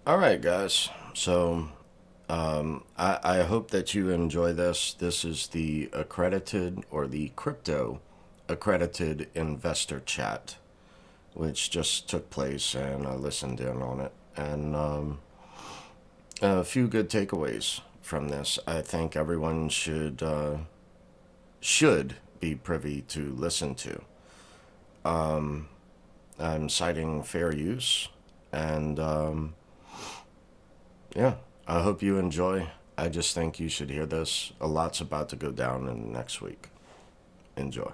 All right, guys. So I hope that you enjoy this. This is the accredited or the crypto accredited investor chat, which just took place, and I listened in on it. And a few good takeaways from this. I think everyone should be privy to listen to. I'm citing fair use, and yeah, I hope you enjoy. I just think you should hear this. A lot's about to go down in the next week. Enjoy.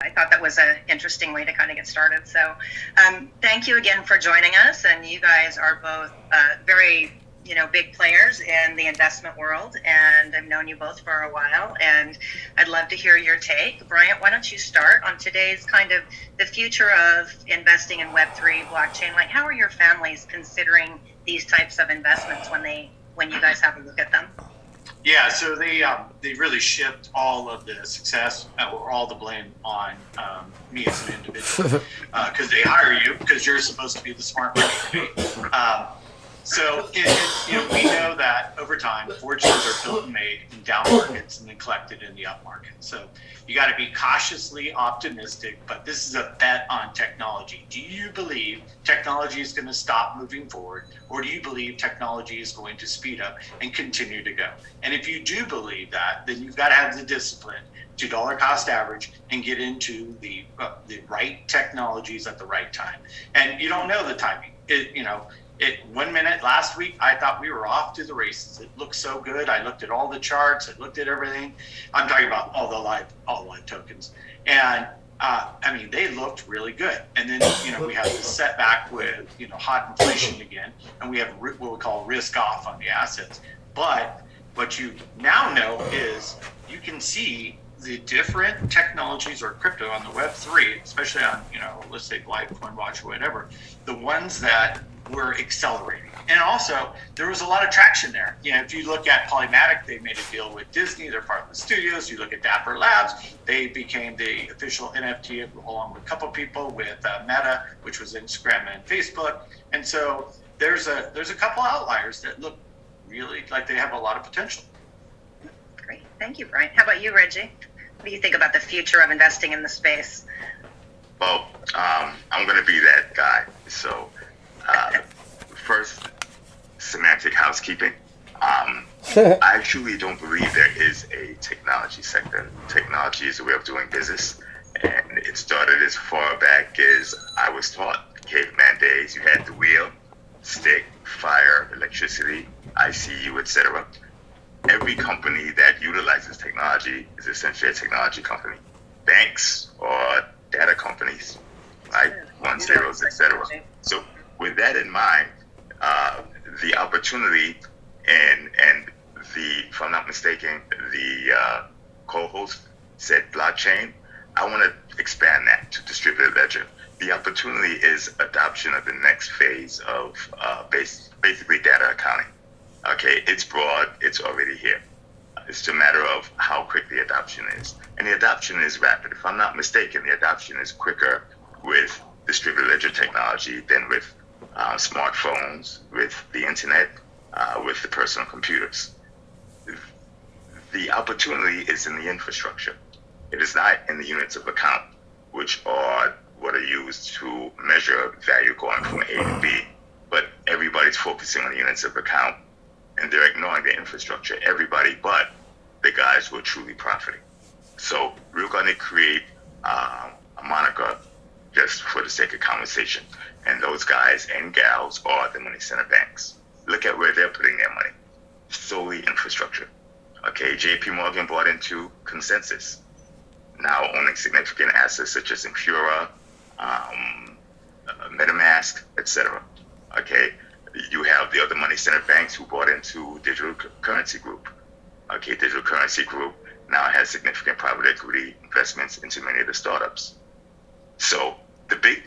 I thought that was an interesting way to kind of get started. So thank you again for joining us. And you guys are both very, big players in the investment world. And I've known you both for a while. And I'd love to hear your take. Bryant, why don't you start on today's kind of the future of investing in Web3 blockchain? Like, how are your families considering these types of investments when you guys have a look at them? Yeah, so they really shift all of the success or all the blame on me as an individual because they hire you because you're supposed to be the smart one. So we know that over time fortunes are built and made in down markets and then collected in the up market. So you got to be cautiously optimistic, but this is a bet on technology. Do you believe technology is going to stop moving forward, or do you believe technology is going to speed up and continue to go? And if you do believe that, then you've got to have the discipline to dollar cost average and get into the right technologies at the right time. And you don't know the timing. 1 minute last week, I thought we were off to the races. It looked so good. I looked at all the charts. I looked at everything. I'm talking about all the live tokens. And they looked really good. And then, we have this setback with, hot inflation again. And we have what we call risk off on the assets. But what you now know is you can see the different technologies or crypto on the Web3, especially on, let's say Litecoin Watch or whatever, the ones that were accelerating. And also, there was a lot of traction there. If you look at Polymatic, they made a deal with Disney. They're part of the studios. You look at Dapper Labs, they became the official NFT along with a couple people with Meta, which was Instagram and Facebook. And so there's a couple outliers that look really like they have a lot of potential. Great. Thank you, Brian. How about you, Reggie? What do you think about the future of investing in the space? Well, I'm going to be that guy. So first, semantic housekeeping. I actually don't believe there is a technology sector. Technology is a way of doing business. And it started as far back as I was taught. Caveman days, you had the wheel, stick, fire, electricity, ICU, etc. Every company that utilizes technology is essentially a technology company. Banks or data companies, right? One zeros, etc. So with that in mind, the opportunity and the, if I'm not mistaken, the co-host said blockchain. I want to expand that to distributed ledger. The opportunity is adoption of the next phase of basically data accounting. Okay, it's broad, it's already here. It's a matter of how quick the adoption is. And the adoption is rapid. If I'm not mistaken, the adoption is quicker with distributed ledger technology than with smartphones, with the internet, with the personal computers. The opportunity is in the infrastructure. It is not in the units of account, which are what are used to measure value going from A to B. But everybody's focusing on the units of account, and they're ignoring the infrastructure. Everybody but the guys who are truly profiting. So we're going to create a moniker just for the sake of conversation. And those guys and gals are the money center banks. Look at where they're putting their money. Solely infrastructure. Okay, JP Morgan bought into Consensus, now owning significant assets such as Infura, MetaMask, etc. Okay, you have the other money center banks who bought into Digital Currency Group. Okay, Digital Currency Group now has significant private equity investments into many of the startups. So the big,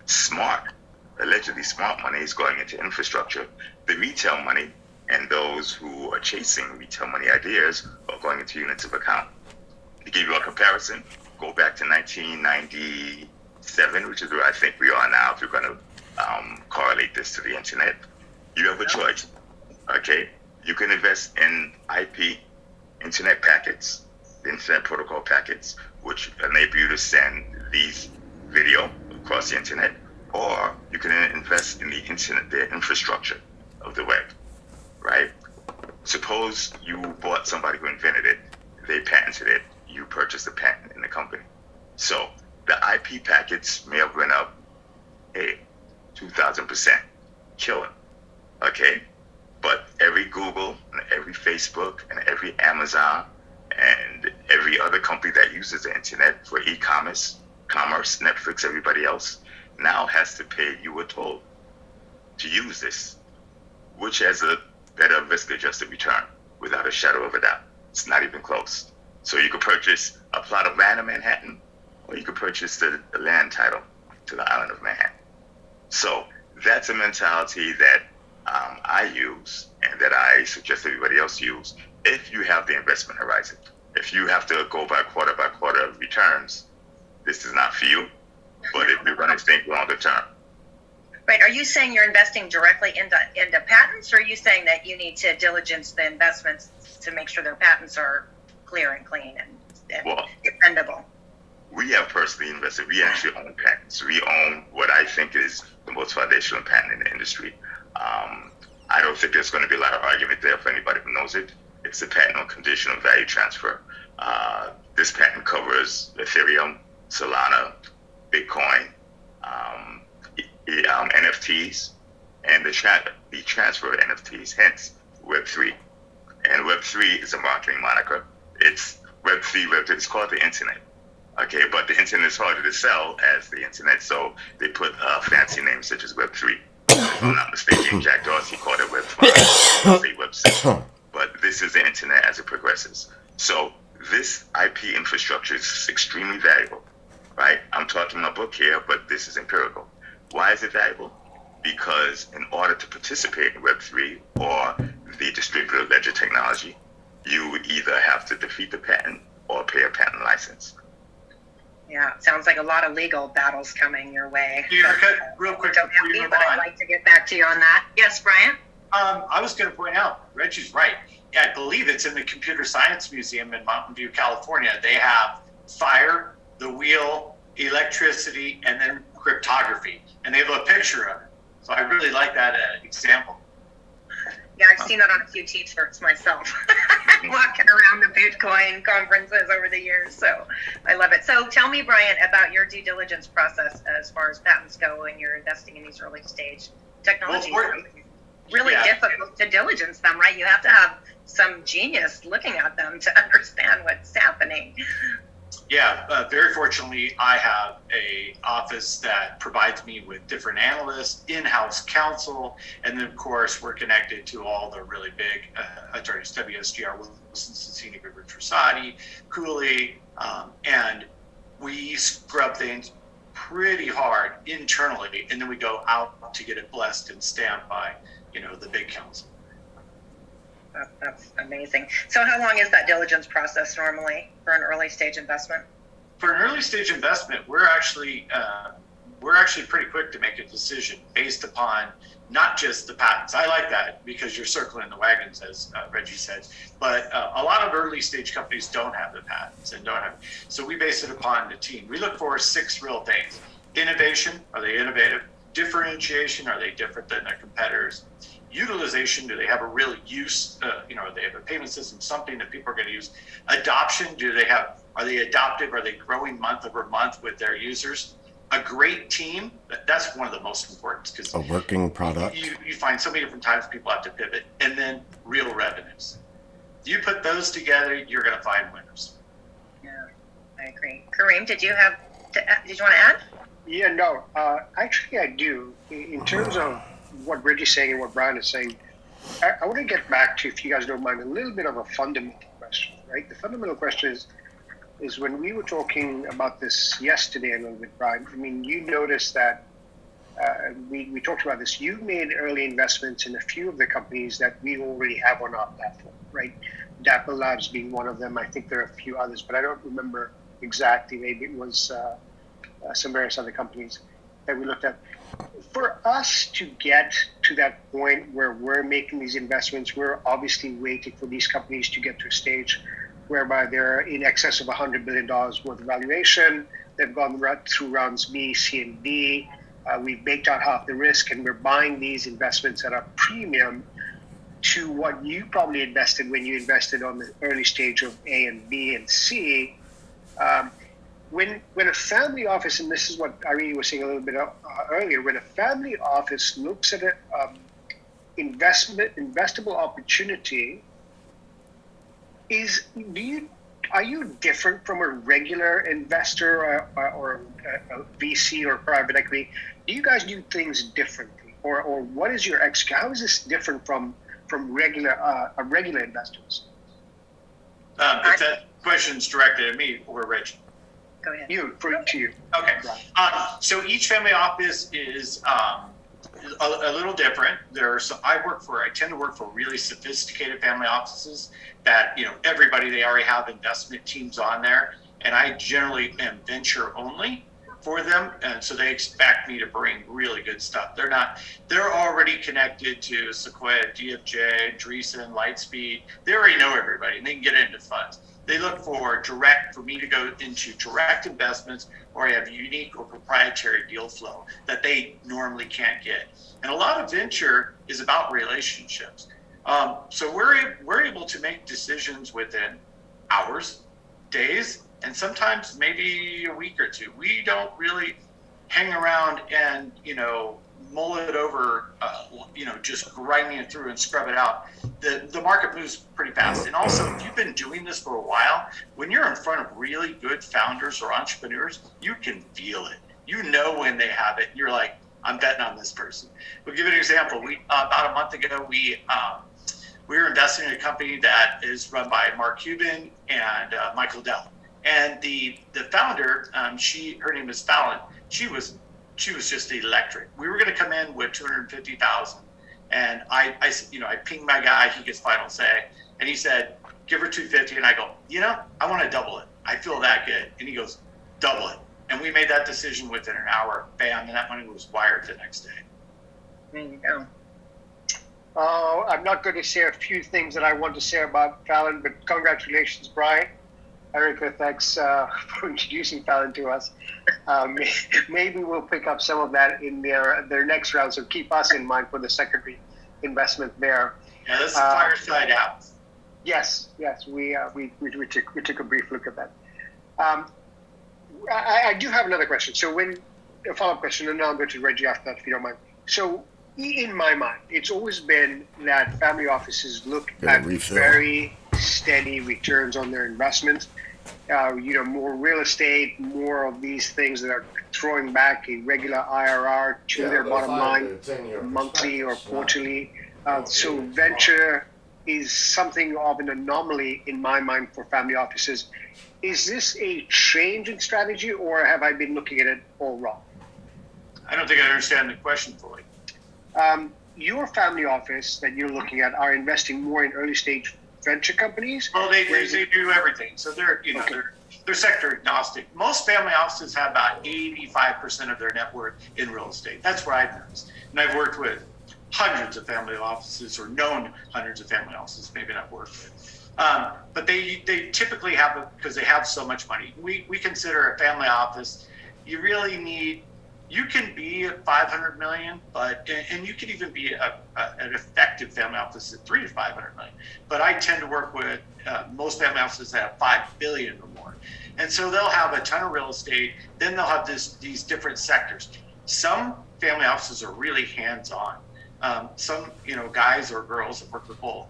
smart, allegedly smart money is going into infrastructure. The retail money and those who are chasing retail money ideas are going into units of account. To give you a comparison, go back to 1997, which is where I think we are now, if you're going to correlate this to the internet. You have a choice, okay? You can invest in IP, internet packets, the internet protocol packets, which enable you to send these video across the internet, or you can invest in the internet, the infrastructure of the web, right? Suppose you bought somebody who invented it, they patented it, you purchased a patent in the company. So the IP packets may have went up, 2,000%, killing, okay? But every Google and every Facebook and every Amazon and every other company that uses the internet for e-commerce, Netflix, everybody else, now has to pay you a toll to use this, which has a better risk-adjusted return, without a shadow of a doubt. It's not even close. So you could purchase a plot of land in Manhattan, or you could purchase the land title to the island of Manhattan. So that's a mentality that I use and that I suggest everybody else use if you have the investment horizon. If you have to go by quarter returns, this is not for you. But if you're going to think longer term. Right. Are you saying you're investing directly into patents, or are you saying that you need to diligence the investments to make sure their patents are clear and clean and dependable? We have personally invested. We actually own patents. We own what I think is the most foundational patent in the industry. I don't think there's going to be a lot of argument there for anybody who knows it. It's the patent on conditional value transfer. This patent covers Ethereum, Solana, Bitcoin, NFTs, and the transfer of NFTs, hence Web3. And Web3 is a marketing moniker. It's Web3, it's called the internet. Okay, but the internet is harder to sell as the internet, so they put fancy names such as Web3. If I'm not mistaken, Jack Dorsey called it Web5, say Web6. But this is the internet as it progresses. So this IP infrastructure is extremely valuable, right? I'm talking my book here, but this is empirical. Why is it valuable? Because in order to participate in Web3 or the distributed ledger technology, you would either have to defeat the patent or pay a patent license. Yeah, it sounds like a lot of legal battles coming your way. Real quick Don't before have you me, move but I'd on. like to get back to you on that. Yes, Brian? I was going to point out, Reggie's right. Yeah, I believe it's in the Computer Science Museum in Mountain View, California. They have fire, the wheel, electricity, and then cryptography. And they have a picture of it. So I really like that example. Yeah, I've seen that on a few t-shirts myself, walking around the Bitcoin conferences over the years. So I love it. So tell me, Brian, about your due diligence process as far as patents go when you're investing in these early stage technologies. Really difficult to diligence them, right? You have to have some genius looking at them to understand what's happening. Yeah, very fortunately, I have a office that provides me with different analysts, in-house counsel, and then, of course, we're connected to all the really big attorneys, WSGR, Wilson Sonsini, Ricciardi, Cooley, and we scrub things pretty hard internally, and then we go out to get it blessed and stamped by, the big counsel. That's amazing. So how long is that diligence process normally for an early stage investment? For an early stage investment, we're actually we're actually pretty quick to make a decision based upon not just the patents. I like that because you're circling the wagons, as Reggie said. But a lot of early stage companies don't have the patents and don't have. So we base it upon the team. We look for 6 real things: innovation, are they innovative? Differentiation, are they different than their competitors? Utilization, do they have a real use? They have a payment system, something that people are going to use. Adoption, are they adoptive? Are they growing month over month with their users? A great team, that's one of the most important, because a working product. You find so many different times people have to pivot. And then real revenues. You put those together, you're going to find winners. Yeah, I agree. Kareem, did you want to add? Yeah, no, actually I do. In terms of what Reggie's saying and what Brian is saying, I want to get back to, if you guys don't mind, a little bit of a fundamental question, right? The fundamental question is when we were talking about this yesterday a little bit, Brian, I mean, you noticed that we talked about this. You made early investments in a few of the companies that we already have on our platform, right? Dapper Labs being one of them. I think there are a few others, but I don't remember exactly. Maybe it was some various other companies that we looked at. For us to get to that point where we're making these investments, we're obviously waiting for these companies to get to a stage whereby they're in excess of $100 billion worth of valuation. They've gone through rounds B, C, and D. We've baked out half the risk, and we're buying these investments at a premium to what you probably invested when you invested on the early stage of A and B and C. When a family office, and this is what Irene was saying a little bit earlier, when a family office looks at an investable opportunity, are you different from a regular investor or a VC or private equity? Do you guys do things differently, or what is your how is this different from regular investors? If that question's directed at me or Reggie. Go ahead. To you. Okay. So each family office is a little different. I tend to work for really sophisticated family offices that, everybody, they already have investment teams on there. And I generally am venture only for them. And so they expect me to bring really good stuff. They're already connected to Sequoia, DFJ, Dreesen, Lightspeed. They already know everybody and they can get into funds. They look for me to go into direct investments, or I have unique or proprietary deal flow that they normally can't get. And a lot of venture is about relationships. So we're able to make decisions within hours, days, and sometimes maybe a week or two. We don't really hang around and, mull it over, just grinding it through and scrub it out. The market moves pretty fast. And also, if you've been doing this for a while, when you're in front of really good founders or entrepreneurs, you can feel it. You know when they have it. You're like, I'm betting on this person. We'll give you an example. About a month ago, we were investing in a company that is run by Mark Cuban and Michael Dell. And the founder, her name is Fallon. She was just electric. We were going to come in with $250,000, and I pinged my guy. He gets final say, and he said, "Give her $250," and I go, I want to double it. I feel that good, and he goes, "Double it." And we made that decision within an hour. Bam, and that money was wired the next day. There you go. I'm not going to say a few things that I want to say about Fallon, but congratulations, Brian. Erica, thanks for introducing Fallon to us. Maybe we'll pick up some of that in their next round, so keep us in mind for the secondary investment there. Yeah, that's the fireside out. Yes, we took a brief look at that. I do have another question. So a follow-up question, and now I'll go to Reggie after that, if you don't mind. So in my mind, it's always been that family offices look at very steady returns on their investments. More real estate, more of these things that are throwing back a regular IRR to their bottom line, monthly or quarterly. So venture is something of an anomaly in my mind for family offices. Is this a change in strategy, or have I been looking at it all wrong? I don't think I understand the question fully. Your family office that you're looking at are investing more in early stage venture companies? Well, they do everything. So they're they're sector agnostic. Most family offices have about 85% of their net worth in real estate. That's what I've noticed. And I've worked with hundreds of family offices, or known hundreds of family offices, maybe not worked with. But they typically have it because they have so much money. We consider a family office, you really need, you can be at 500 million, and you can even be an effective family office at 3 to 500 million. But I tend to work with most family offices that have 5 billion or more. And so they'll have a ton of real estate, then they'll have these different sectors. Some family offices are really hands-on. Some, guys or girls that work with both,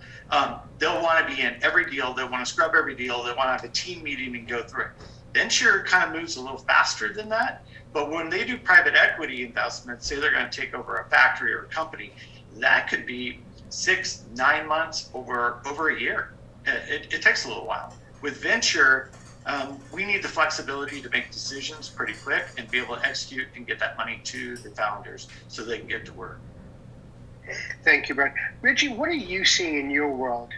they'll want to be in every deal. They want to scrub every deal. They want to have a team meeting and go through it. Venture kind of moves a little faster than that. But when they do private equity investments, say they're going to take over a factory or a company, that could be 6-9 months, over a year. It takes a little while. With venture, we need the flexibility to make decisions pretty quick and be able to execute and get that money to the founders so they can get to work. Thank you, Brad. Reggie, what are you seeing in your world?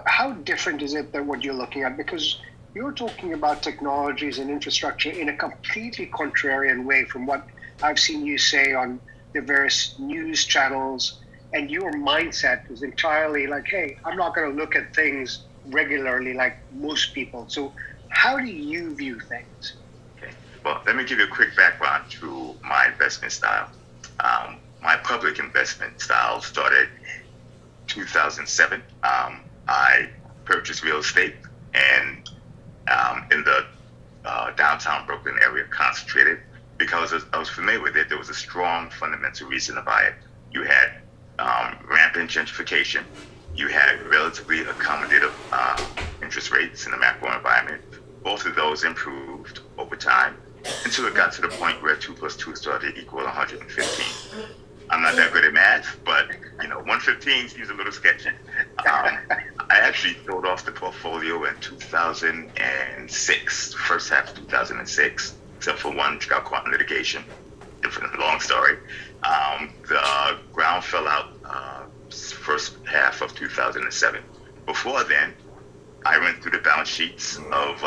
How different is it than what you're looking at? Because you're talking about technologies and infrastructure in a completely contrarian way from what I've seen you say on the various news channels, and your mindset is entirely like, hey, I'm not going to look at things regularly like most people. So how do you view things? Okay. Well, let me give you a quick background to my investment style. My public investment style started 2007. I purchased real estate and in the downtown Brooklyn area, concentrated, because I was familiar with it. There was a strong fundamental reason to buy it. You had rampant gentrification. You had relatively accommodative interest rates in the macro environment. Both of those improved over time until it got to the point where 2 + 2 started to equal 115. I'm not that good at math, but 115 seems a little sketchy. I actually sold off the portfolio in 2006, first half of 2006, except for one which got caught in litigation. Different, long story. The ground fell out first half of 2007. Before then, I went through the balance sheets of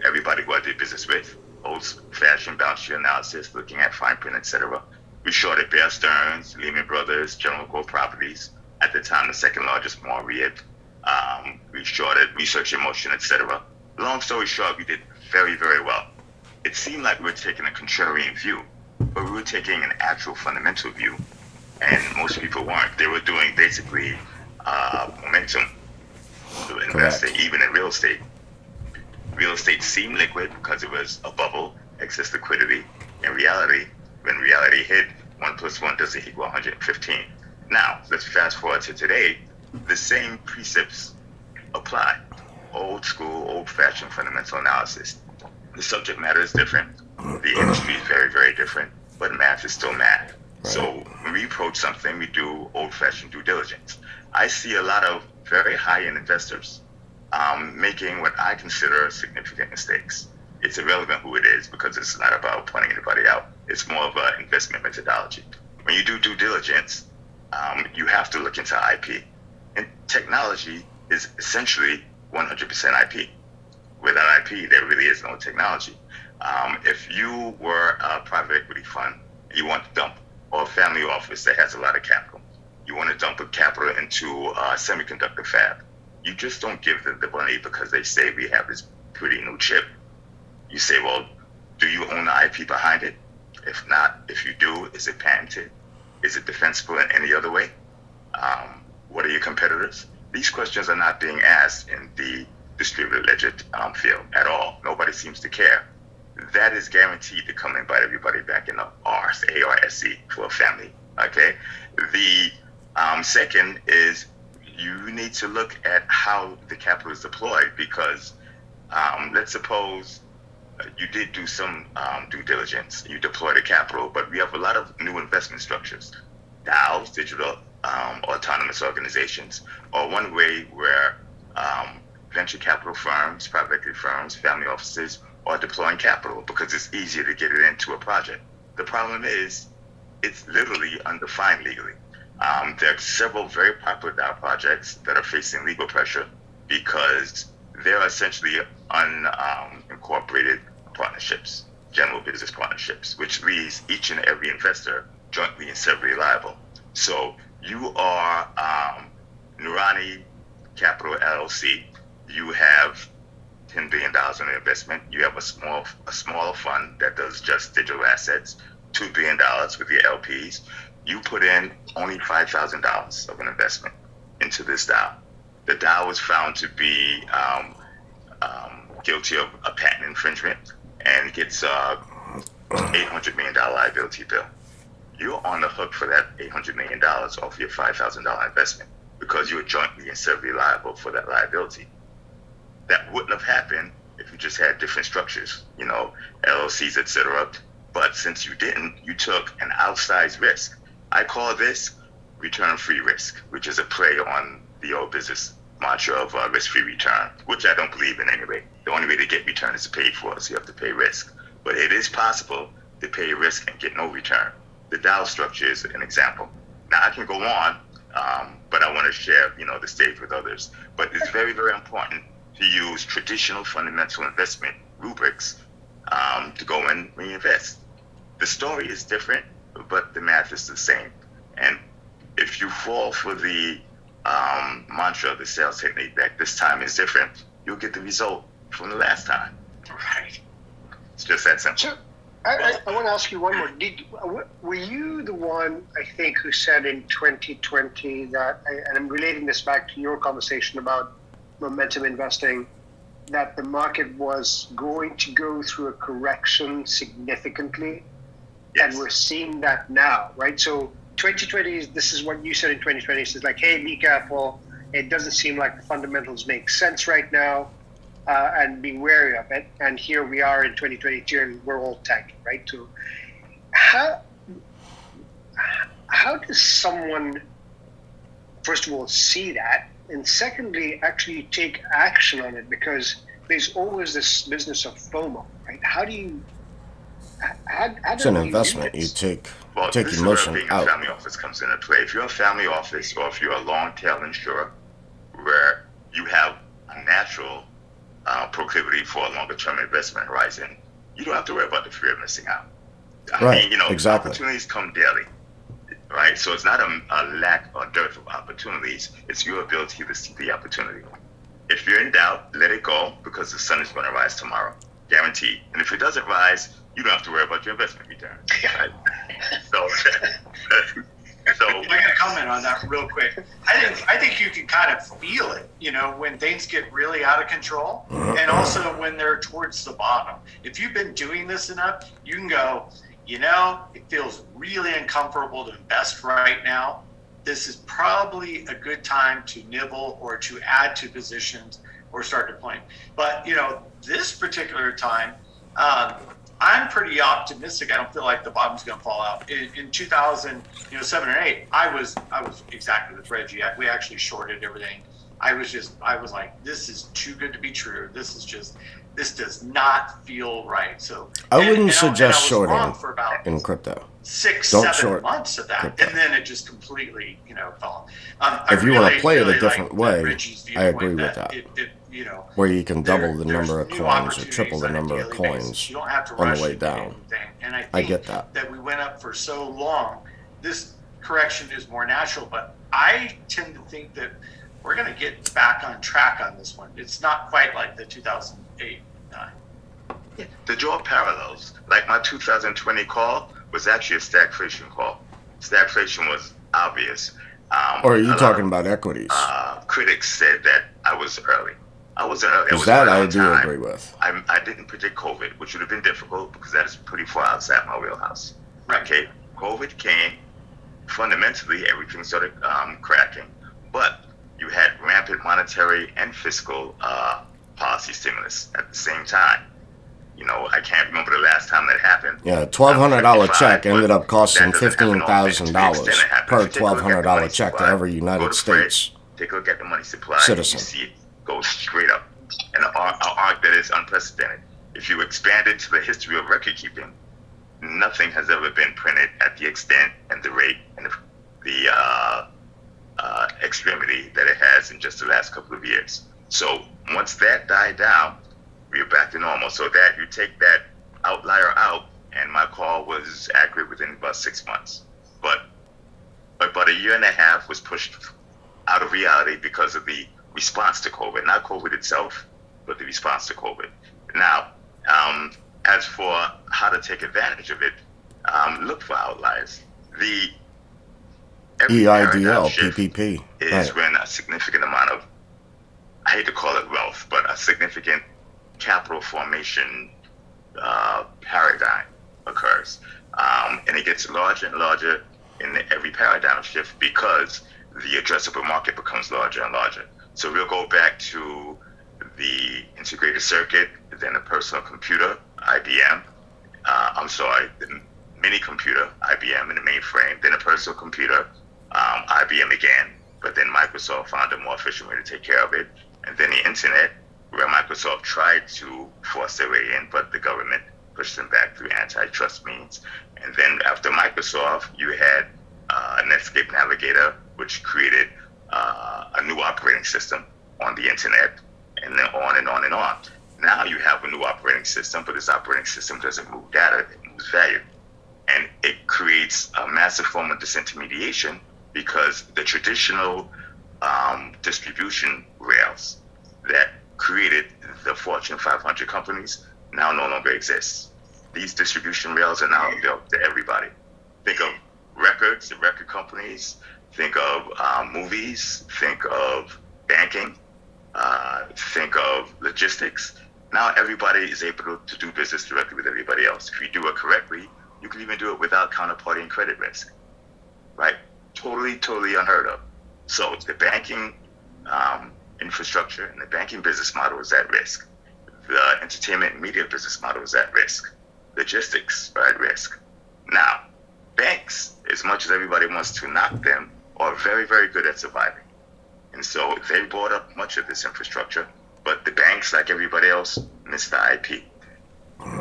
everybody who I did business with, old-fashioned balance sheet analysis, looking at fine print, etc. We shorted Bear Stearns, Lehman Brothers, General Growth Properties, at the time the second largest mall REIT. We shorted Research in Motion, etc. Long story short, we did very, very well. It seemed like we were taking a contrarian view, but we were taking an actual fundamental view, and most people weren't. They were doing basically momentum to investing, even in real estate. Real estate seemed liquid because it was a bubble, excess liquidity. In reality, when reality hit, 1 + 1 doesn't equal 115. Now, let's fast forward to today. The same precepts apply. Old school, old-fashioned fundamental analysis. The subject matter is different. The industry is very, very different, but math is still math. Right. So when we approach something, we do old-fashioned due diligence. I see a lot of very high-end investors making what I consider significant mistakes. It's irrelevant who it is because it's not about pointing anybody out. It's more of an investment methodology. When you do due diligence, you have to look into IP. And technology is essentially 100% IP. Without IP, there really is no technology. If you were a private equity fund, you want to dump, or a family office that has a lot of capital, you want to dump a capital into a semiconductor fab, you just don't give them the money because they say we have this pretty new chip. You say, well, do you own the IP behind it? If not, if you do, is it patented? Is it defensible in any other way? What are your competitors? These questions are not being asked in the distributed ledger field at all. Nobody seems to care. That is guaranteed to come and bite everybody back in the ARSC for a family, okay? The second is you need to look at how the capital is deployed because let's suppose you did do some due diligence, you deploy the capital, but we have a lot of new investment structures. DAOs, digital autonomous organizations, are one way where venture capital firms, private equity firms, family offices are deploying capital because it's easier to get it into a project. The problem is it's literally undefined legally. There are several very popular DAO projects that are facing legal pressure because they're essentially unincorporated partnerships, general business partnerships, which leaves each and every investor jointly and severally liable. So you are Nurani Capital LLC. You have $10 billion in investment. You have a smaller fund that does just digital assets, $2 billion with your LPs. You put in only $5,000 of an investment into this DAO. The DAO was found to be guilty of a patent infringement and gets $800 million liability bill. You're on the hook for that $800 million off your $5,000 investment because you're jointly and severally liable for that liability. That wouldn't have happened if you just had different structures, LLCs, etc. But since you didn't, you took an outsized risk. I call this return-free risk, which is a play on the old business mantra of risk-free return, which I don't believe in anyway. The only way to get return is to pay for it, so you have to pay risk. But it is possible to pay risk and get no return. The DAO structure is an example. Now, I can go on, but I want to share, the stage with others. But it's very, very important to use traditional fundamental investment rubrics to go and reinvest. The story is different, but the math is the same. And if you fall for the mantra of the sales technique that this time is different, you'll get the result from the last time. Right. It's just that simple. So I want to ask you one more. Were you the one, I think, who said in 2020 that, and I'm relating this back to your conversation about momentum investing, that the market was going to go through a correction significantly? Yes. And we're seeing that now, right? So 2020, this is what you said in 2020. It's like, hey, be careful. It doesn't seem like the fundamentals make sense right now, and be wary of it. And here we are in 2022, and we're all tanking, right? So how does someone, first of all, see that, and secondly, actually take action on it? Because there's always this business of FOMO, right? How do you? It's an investment. You take emotion being out. A family office comes into play. If you're a family office, or if you're a long tail insurer, where you have a natural proclivity for a longer term investment horizon, you don't have to worry about the fear of missing out. Right, exactly. Opportunities come daily, right? So it's not a lack or dearth of opportunities. It's your ability to see the opportunity. If you're in doubt, let it go, because the sun is going to rise tomorrow, guaranteed. And if it doesn't rise, you don't have to worry about your investment return. Right? So I got to comment on that real quick. I think you can kind of feel it, when things get really out of control, and also when they're towards the bottom. If you've been doing this enough, you can go, it feels really uncomfortable to invest right now. This is probably a good time to nibble or to add to positions or start deploying. But this particular time, I'm pretty optimistic. I don't feel like the bottom's going to fall out. In 2007 or 8, I was exactly with Reggie. We actually shorted everything. I was like, this is too good to be true. This does not feel right. So I wouldn't suggest shorting for about in crypto. 6-7 months of that, crypto. and then it just completely, fell. If you want to play it a different like way, Reggie's I agree viewpoint with that. Where you can double the there's number of new coins or triple the opportunities on a number of daily coins basis. You don't have to on rush the way into down. anything. And I I think get that. we went up for so long. This correction is more natural, but I tend to think that we're going to get back on track on this one. It's not quite like the 2008-9. To draw parallels, like my 2020 call was actually a stagflation call. Stagflation was obvious. Or are you talking about equities? Critics said that I was early. I wasn't early. Because that I do agree with. I didn't predict COVID, which would have been difficult because that is pretty far outside my wheelhouse. Okay, COVID came. Fundamentally, everything started cracking. But you had rampant monetary and fiscal policy stimulus at the same time. I can't remember the last time that happened. Yeah, $1,200 check ended up costing $15,000 per $1,200 check to every United States Take a look at the money supply. citizen. You see it go straight up. And an arc that is unprecedented. If you expand it to the history of record keeping, nothing has ever been printed at the extent and the rate and the extremity that it has in just the last couple of years. So once that died down, we were back to normal. So that you take that outlier out, and my call was accurate within about 6 months. But about a year and a half was pushed out of reality because of the response to COVID, not COVID itself, but the response to COVID. Now, as for how to take advantage of it, look for outliers. Every paradigm EIDL, shift PPP. is when a significant amount of, I hate to call it wealth, but a significant capital formation paradigm occurs. And it gets larger and larger in every paradigm shift because the addressable market becomes larger and larger. So we'll go back to the integrated circuit, then the personal computer, IBM. The mini computer, IBM, in the mainframe, then a personal computer, IBM again. But then Microsoft found a more efficient way to take care of it. And then the internet, where Microsoft tried to force their way in, but the government pushed them back through antitrust means. And then after Microsoft, you had Netscape Navigator, which created a new operating system on the internet, and then on and on and on. Now you have a new operating system, but this operating system doesn't move data, it moves value. And it creates a massive form of disintermediation because the traditional distribution rails that created the Fortune 500 companies now no longer exist. These distribution rails are now available to everybody. Think of records, the record companies, think of movies, think of banking, think of logistics. Now everybody is able to do business directly with everybody else. If you do it correctly, you can even do it without counterparty and credit risk, right? Totally unheard of. So the banking infrastructure and the banking business model is at risk. The entertainment and media business model is at risk. Logistics are at risk. Now, banks, as much as everybody wants to knock them, are very, very good at surviving. And so they bought up much of this infrastructure, but the banks, like everybody else, missed the IP.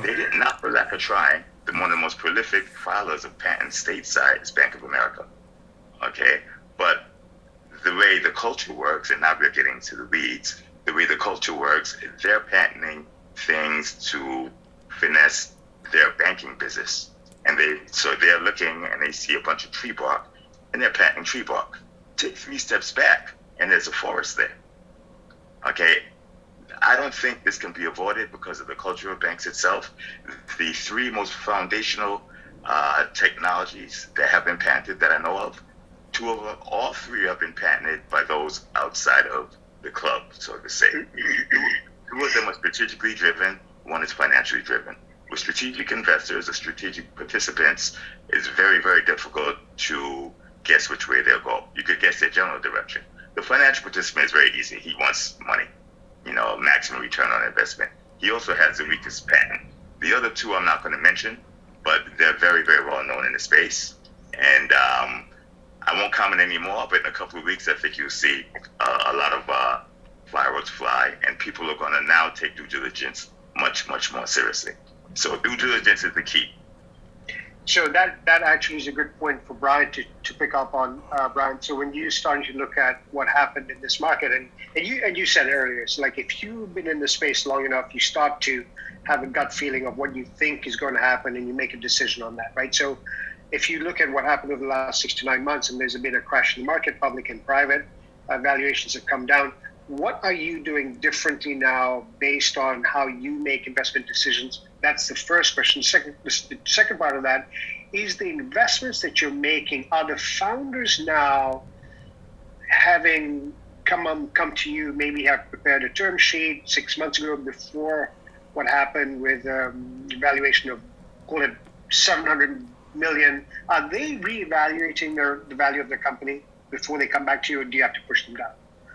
They did not, for lack of trying. One of the most prolific filers of patents stateside is Bank of America. Okay? But the way the culture works, and now we're getting to the weeds, the way the culture works, they're patenting things to finesse their banking business. And they're looking and they see a bunch of tree bark and they're patenting tree bark. Take 3 steps back and there's a forest there. Okay? I don't think this can be avoided because of the culture of banks itself. The 3 most foundational technologies that have been patented that I know of, 2 of them, all 3 have been patented by those outside of the club, so to say. 2 of them are strategically driven, 1 is financially driven. With strategic investors or strategic participants, it's very, very difficult to guess which way they'll go. You could guess their general direction. The financial participant is very easy. He wants money, maximum return on investment. He also has the weakest patent. The other 2 I'm not going to mention, but they're very, very well known in the space. And I won't comment anymore, but in a couple of weeks, I think you'll see a lot of fireworks fly, and people are going to now take due diligence much, much more seriously. So due diligence is the key. So that actually is a good point for Brian to pick up on, Brian. So when you started to look at what happened in this market, and you said earlier, it's like if you've been in the space long enough, you start to have a gut feeling of what you think is going to happen, and you make a decision on that, right? So if you look at what happened over the last 6 to 9 months, and there's been a crash in the market, public and private, valuations have come down. What are you doing differently now based on how you make investment decisions? That's the first question. The second part of that is the investments that you're making. Are the founders now having come to you, maybe have prepared a term sheet 6 months ago before what happened with valuation of, call it 700 million? Are they reevaluating the value of their company before they come back to you, or do you have to push them down?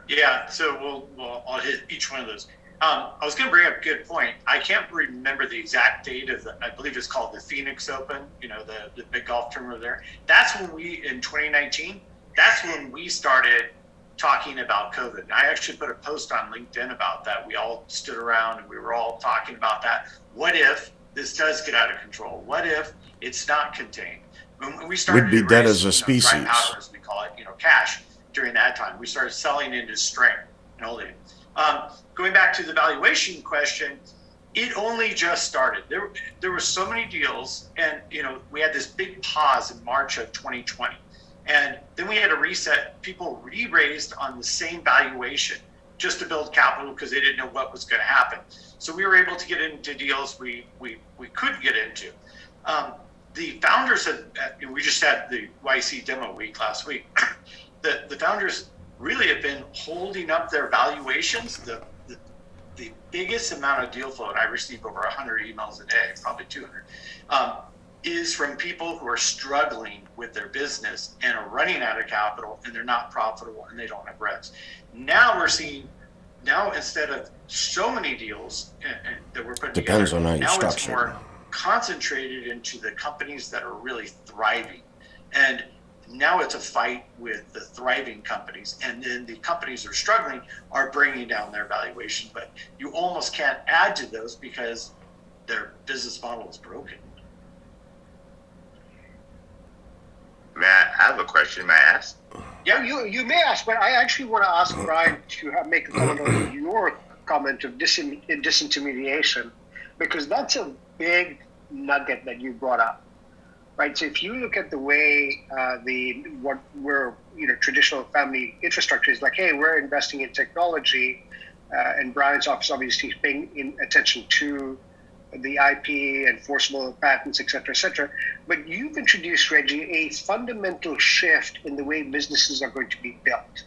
Yeah, so I'll hit each one of those. I was going to bring up a good point. I can't remember the exact date of I believe it's called the Phoenix Open, the big golf tournament there. That's when in 2019, that's when we started talking about COVID. And I actually put a post on LinkedIn about that. We all stood around and we were all talking about that. What if this does get out of control? What if it's not contained? When we started We'd be dead as a species. Dry powder, as we call it, cash. During that time, we started selling into strength and holding. Going back to the valuation question, it only just started. There were so many deals, and we had this big pause in March of 2020, and then we had a reset. People re-raised on the same valuation just to build capital because they didn't know what was going to happen. So we were able to get into deals we could get into. The founders we just had the YC demo week last week. The founders really have been holding up their valuations. The biggest amount of deal flow, and I receive over 100 emails a day, probably 200, is from people who are struggling with their business and are running out of capital, and they're not profitable and they don't have revs. Now we're seeing, instead of so many deals that we're putting Depends together, on how you now structure it's more concentrated into the companies that are really thriving. And now it's a fight with the thriving companies, and then the companies that are struggling are bringing down their valuation, but you almost can't add to those because their business model is broken. I have a question. May I ask? Yeah, you may ask, but I actually want to ask Brian to make a comment on your comment of disintermediation, because that's a big nugget that you brought up. Right. So if you look at the way traditional family infrastructure is like, hey, we're investing in technology, and Brian's office obviously is paying attention to the IP, enforceable patents, et cetera, but you've introduced, Reggie, a fundamental shift in the way businesses are going to be built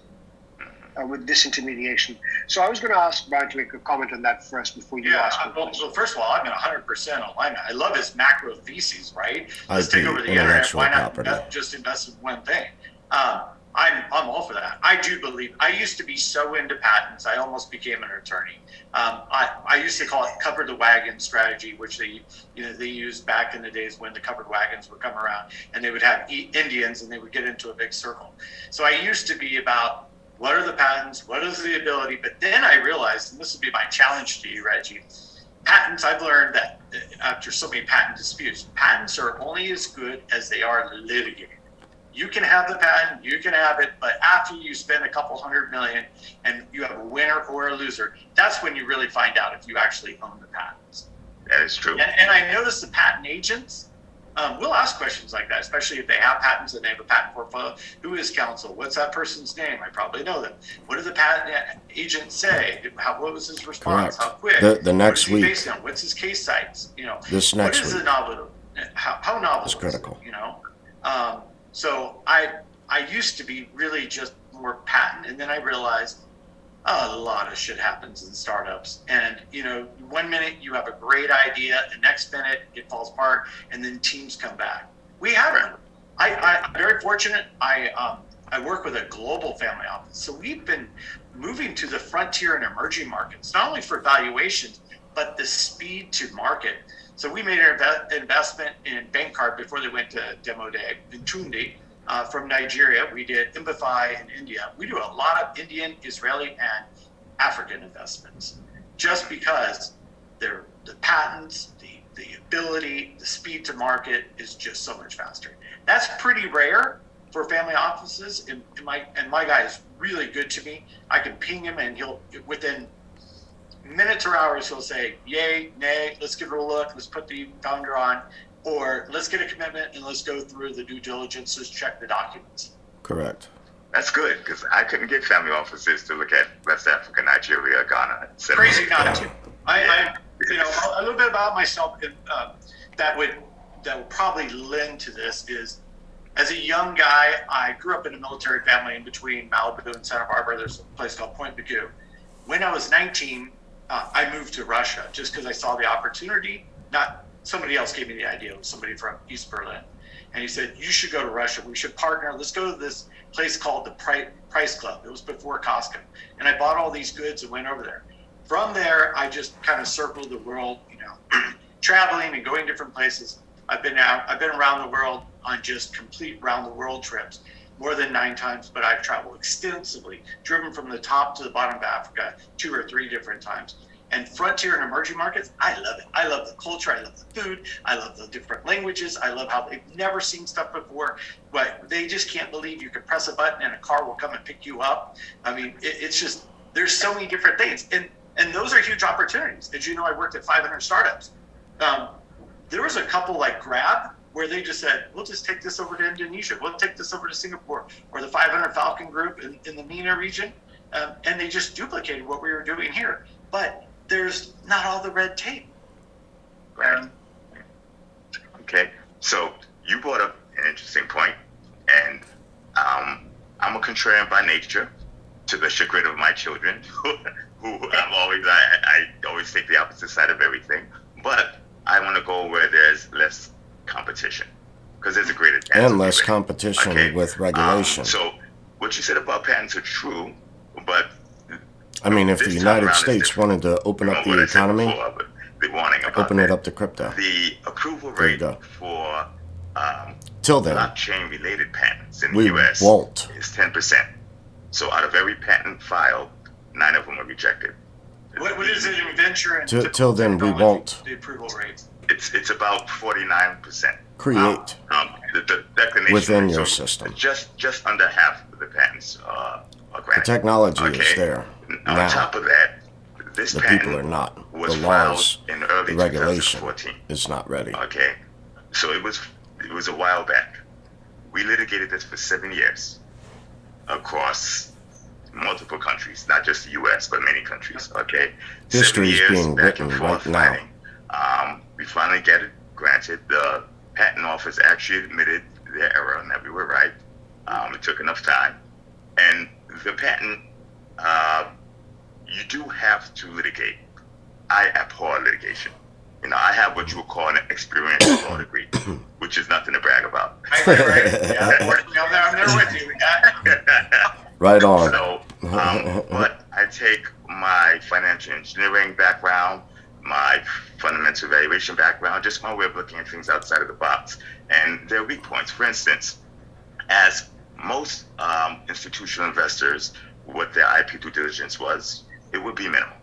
with disintermediation. So I was going to ask Brian to make a comment on that first before you ask me. Well, first of all, I'm in 100% alignment. I love his macro theses, right? Let's IP, take over the internet. Why not property. just invest in one thing? I'm all for that. I do believe. I used to be so into patents, I almost became an attorney. I used to call it cover the wagon strategy, which they used back in the days when the covered wagons would come around, and they would have Indians, and they would get into a big circle. So I used to be about, what are the patents? What is the ability? But then I realized, and this would be my challenge to you, Reggie, patents, I've learned that after so many patent disputes, patents are only as good as they are litigated. You can have the patent, you can have it, but after you spend a couple $100 million and you have a winner or a loser, that's when you really find out if you actually own the patents. That is true. And I noticed the patent agents will ask questions like that, especially if they have patents and they have a patent portfolio. Who is counsel? What's that person's name? I probably know them. What did the patent agent say? What was his response? Correct. How quick? The next what is he week. based on? What's his case sites? This next what is week. the novel? How novel It's critical. So I used to be really just more patent, and then I realized a lot of shit happens in startups, and 1 minute you have a great idea, the next minute it falls apart, and then teams come back. We haven't. I'm very fortunate. I work with a global family office, so we've been moving to the frontier and emerging markets, not only for valuations but the speed to market. So we made an investment in Bankcard before they went to demo day in Tundi. From Nigeria, we did Imbify in India. We do a lot of Indian, Israeli, and African investments, just because the patents, the ability, the speed to market is just so much faster. That's pretty rare for family offices, and my guy is really good to me. I can ping him, and he'll, within minutes or hours, he'll say, yay, nay, let's give it a look, let's put the founder on, or let's get a commitment and let's go through the due diligence, let's check the documents. Correct. That's good, because I couldn't get family offices to look at West Africa, Nigeria, Ghana, etc. Crazy not to. I a little bit about myself that would probably lend to this is, as a young guy, I grew up in a military family in between Malibu and Santa Barbara. There's a place called Point Mugu. When I was 19, I moved to Russia just because I saw the opportunity. Not somebody else gave me the idea. It was somebody from East Berlin. And he said, you should go to Russia. We should partner. Let's go to this place called the Price Club. It was before Costco. And I bought all these goods and went over there. From there, I just kind of circled the world, traveling and going different places. I've been around the world on just complete round the world trips, more than 9 times, but I've traveled extensively, driven from the top to the bottom of Africa 2 or 3 different times. And frontier and emerging markets, I love it. I love the culture. I love the food. I love the different languages. I love how they've never seen stuff before, but they just can't believe you can press a button and a car will come and pick you up. I mean, it's just there's so many different things, and those are huge opportunities. As you know, I worked at 500 startups. There was a couple like Grab where they just said, we'll just take this over to Indonesia, we'll take this over to Singapore, or the 500 Falcon Group in the MENA region, and they just duplicated what we were doing here. But there's not all the red tape. Right. Okay, so you brought up an interesting point, and I'm a contrarian by nature, to the chagrin of my children, who I always take the opposite side of everything. But I want to go where there's less competition, because there's a greater chance and less competition with regulation. So what you said about patents are true, but I mean, if the United States wanted to open up the economy, open it up to crypto. The approval rate for till then, blockchain-related patents in the U.S. is 10%. So out of every patent filed, 9 of them are rejected. What is it in venture and till then, we won't. The approval rate. It's about 49%. Create the declination within your system. Just under half of the patents are granted. The technology is there. On now, top of that, this the patent people are not. was The laws, filed in early the regulation 2014. is not ready. Okay, so it was a while back. We litigated this for 7 years across multiple countries, not just the U.S., but many countries. Okay, History is being back written and forth right now. fighting. We finally get it granted. The patent office actually admitted their error and that we were right. It took enough time, and the patent. You do have to litigate. I abhor litigation. I have what you would call an experiential law degree, which is nothing to brag about. Right. Yeah, I'm there with you. Right on. So, but I take my financial engineering background, my fundamental valuation background, just my way of looking at things outside of the box. And there are weak points. For instance, as most institutional investors, what their IP due diligence was, it would be minimal.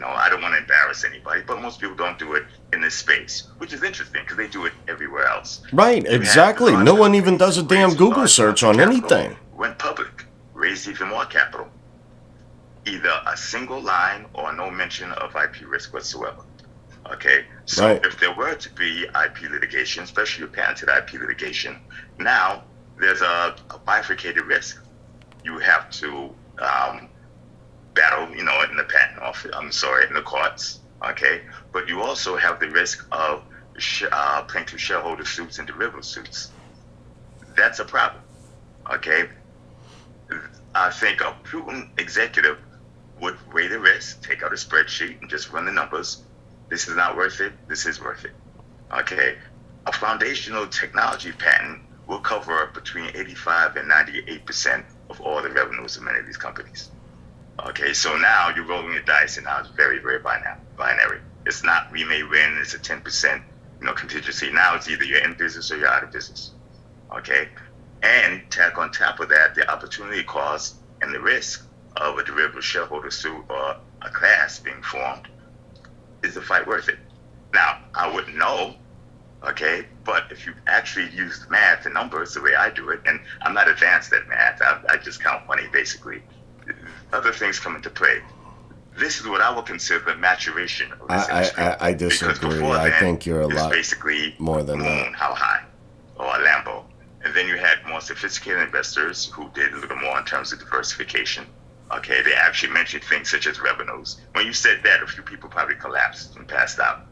I don't want to embarrass anybody, but most people don't do it in this space, which is interesting because they do it everywhere else. Right, exactly. No one even does a damn Google search on anything. Went public, raised even more capital. Either a single line or no mention of IP risk whatsoever. Okay, so right. If there were to be IP litigation, especially patented IP litigation, now there's a bifurcated risk. You have to battle, in the patent office. In the courts. Okay, but you also have the risk of plaintiff shareholder suits and derivative suits. That's a problem. Okay, I think a prudent executive would weigh the risk, take out a spreadsheet, and just run the numbers. This is not worth it. This is worth it. Okay, a foundational technology patent will cover between 85 and 98% of all the revenues of many of these companies. Okay, so now you're rolling the dice, and now it's very, very binary. It's not we may win. It's a 10%, contingency. Now it's either you're in business or you're out of business. Okay, and tack on top of that the opportunity cost and the risk of a derivative shareholder suit or a class being formed. Is the fight worth it? Now I wouldn't know. Okay, but if you actually use math and numbers the way I do it, and I'm not advanced at math, I just count money basically. Other things come into play. This is what I would consider the maturation of this industry. I disagree. I think you're a lot basically more than that. How high? Or a Lambo. And then you had more sophisticated investors who did a little more in terms of diversification. Okay, they actually mentioned things such as revenues. When you said that, a few people probably collapsed and passed out.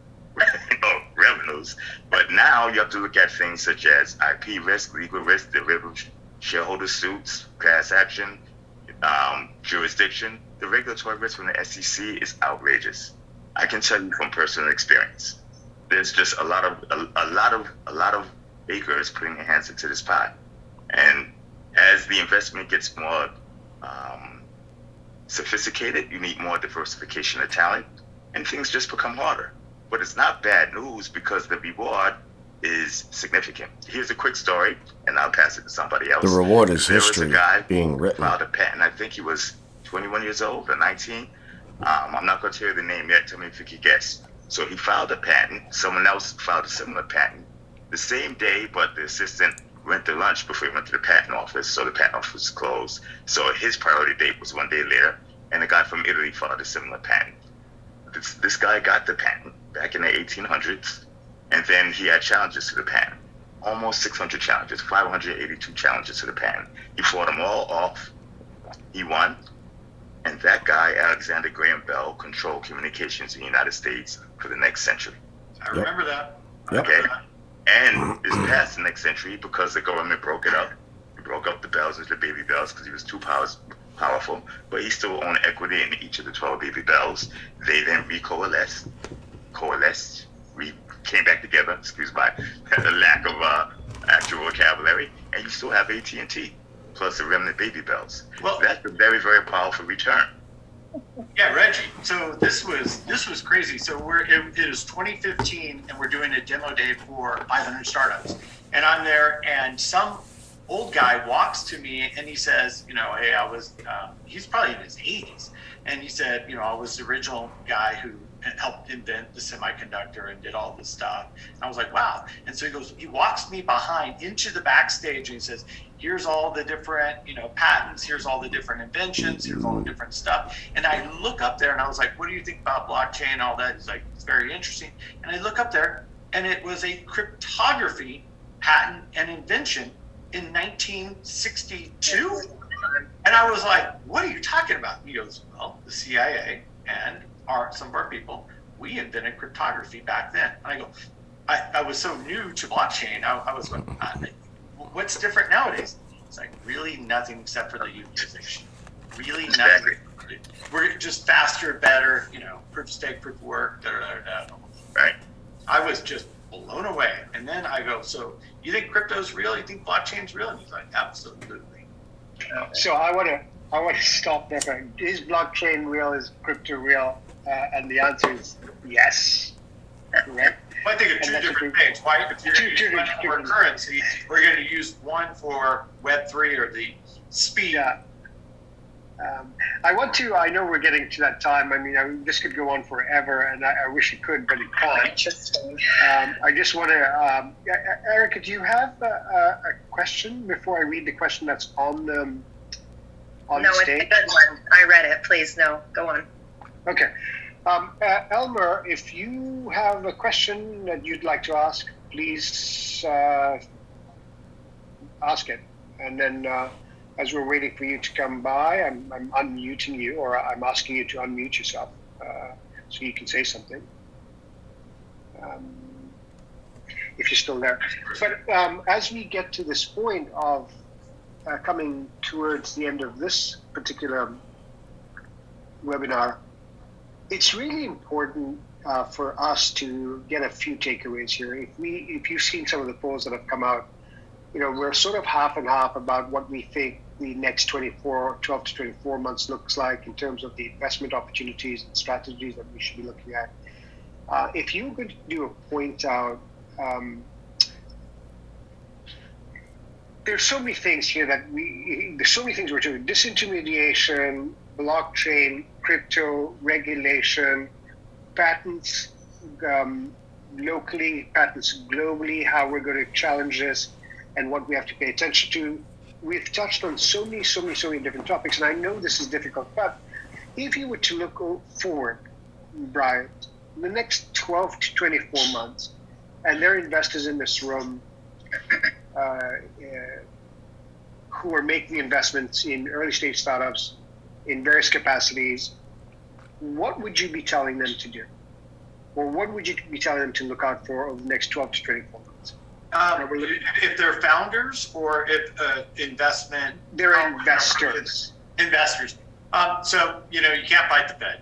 Revenues. But now you have to look at things such as IP risk, legal risk, derivative shareholder suits, class action, jurisdiction. The regulatory risk from the SEC is outrageous. I can tell you from personal experience. There's just a lot of bakers putting their hands into this pie, and as the investment gets more sophisticated, you need more diversification of talent, and things just become harder. But it's not bad news because the reward is significant. Here's a quick story, and I'll pass it to somebody else. The reward is there history was a guy being written. Filed a patent. I think he was 21 years old or 19. I'm not going to tell you the name yet. Tell me if you can guess. So he filed a patent. Someone else filed a similar patent the same day, but the assistant went to lunch before he went to the patent office, so the patent office was closed. So his priority date was 1 day later. and a guy from Italy filed a similar patent. This guy got the patent back in the 1800s, and then he had challenges to the patent. Almost 600 challenges, 582 challenges to the patent. He fought them all off. He won. And that guy, Alexander Graham Bell, controlled communications in the United States for the next century. I remember that. Okay. And it's past the next century because the government broke it up. He broke up the bells into the baby bells because he was too powerful. But he still owned equity in each of the 12 baby bells. They then came back together, excuse my lack of actual vocabulary, and you still have AT&T plus the remnant baby bells. Well, that's a very, very powerful return. Yeah, Reggie. So this was crazy. So it is 2015, and we're doing a demo day for 500 startups, and I'm there, and some old guy walks to me and he says, hey, I was. He's probably in his 80s, and he said, I was the original guy who helped invent the semiconductor and did all this stuff. And I was like, wow. And so he walks me behind into the backstage and he says, here's all the different, patents, here's all the different inventions, here's all the different stuff. And I look up there and I was like, what do you think about blockchain and all that? He's like, it's very interesting. And I look up there and it was a cryptography patent and invention in 1962. And I was like, what are you talking about? And he goes, well, the CIA and some of our people, we invented cryptography back then. And I go, I was so new to blockchain. I was like, what's different nowadays? It's like really nothing except for the utilization. Really nothing. We're just faster, better, proof of stake, proof of work, Right. I was just blown away. And then I go, so you think crypto's real? You think blockchain's real? And he's like, absolutely. So I want to stop there. Is blockchain real? Is crypto real? And the answer is yes. Right? I think of two different things. Why, if you're going to use one for currency, we're going to use one for Web3 or the speed. Yeah. I know we're getting to that time. I mean, this could go on forever, and I wish it could, but it can't. Interesting. I just want to, Erica, do you have a question before I read the question that's on the stage? It's a good one. I read it. Please, no, go on. Okay. Elmer, if you have a question that you'd like to ask, please ask it. And then as we're waiting for you to come by, I'm unmuting you, or I'm asking you to unmute yourself so you can say something. If you're still there. But as we get to this point of coming towards the end of this particular webinar, it's really important for us to get a few takeaways here. If you've seen some of the polls that have come out, we're sort of half and half about what we think the next 12 to 24 months looks like in terms of the investment opportunities and strategies that we should be looking at. If you could do a point out, there's so many things here there's so many things we're doing. Disintermediation, blockchain, crypto, regulation, patents locally, patents globally, how we're going to challenge this, and what we have to pay attention to. We've touched on so many different topics, and I know this is difficult, but if you were to look forward, Brian, the next 12 to 24 months, and there are investors in this room who are making investments in early stage startups in various capacities, what would you be telling them to do? Or what would you be telling them to look out for over the next 12 to 24 months? If they're founders or if investment... They're investors. Investors. So, you can't fight the Fed.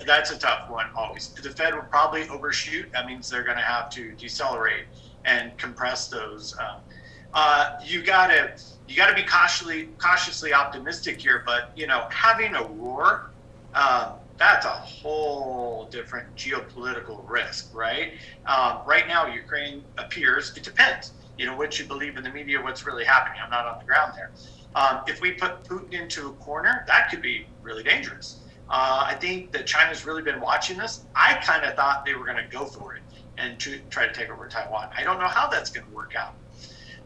That's a tough one always. The Fed will probably overshoot. That means they're going to have to decelerate and compress those. You gotta be cautiously optimistic here, but having a war, that's a whole different geopolitical risk, right? Right now, Ukraine appears, it depends, what you believe in the media, what's really happening. I'm not on the ground there. If we put Putin into a corner, that could be really dangerous. I think that China's really been watching this. I kind of thought they were going to go for it and try to take over Taiwan. I don't know how that's going to work out.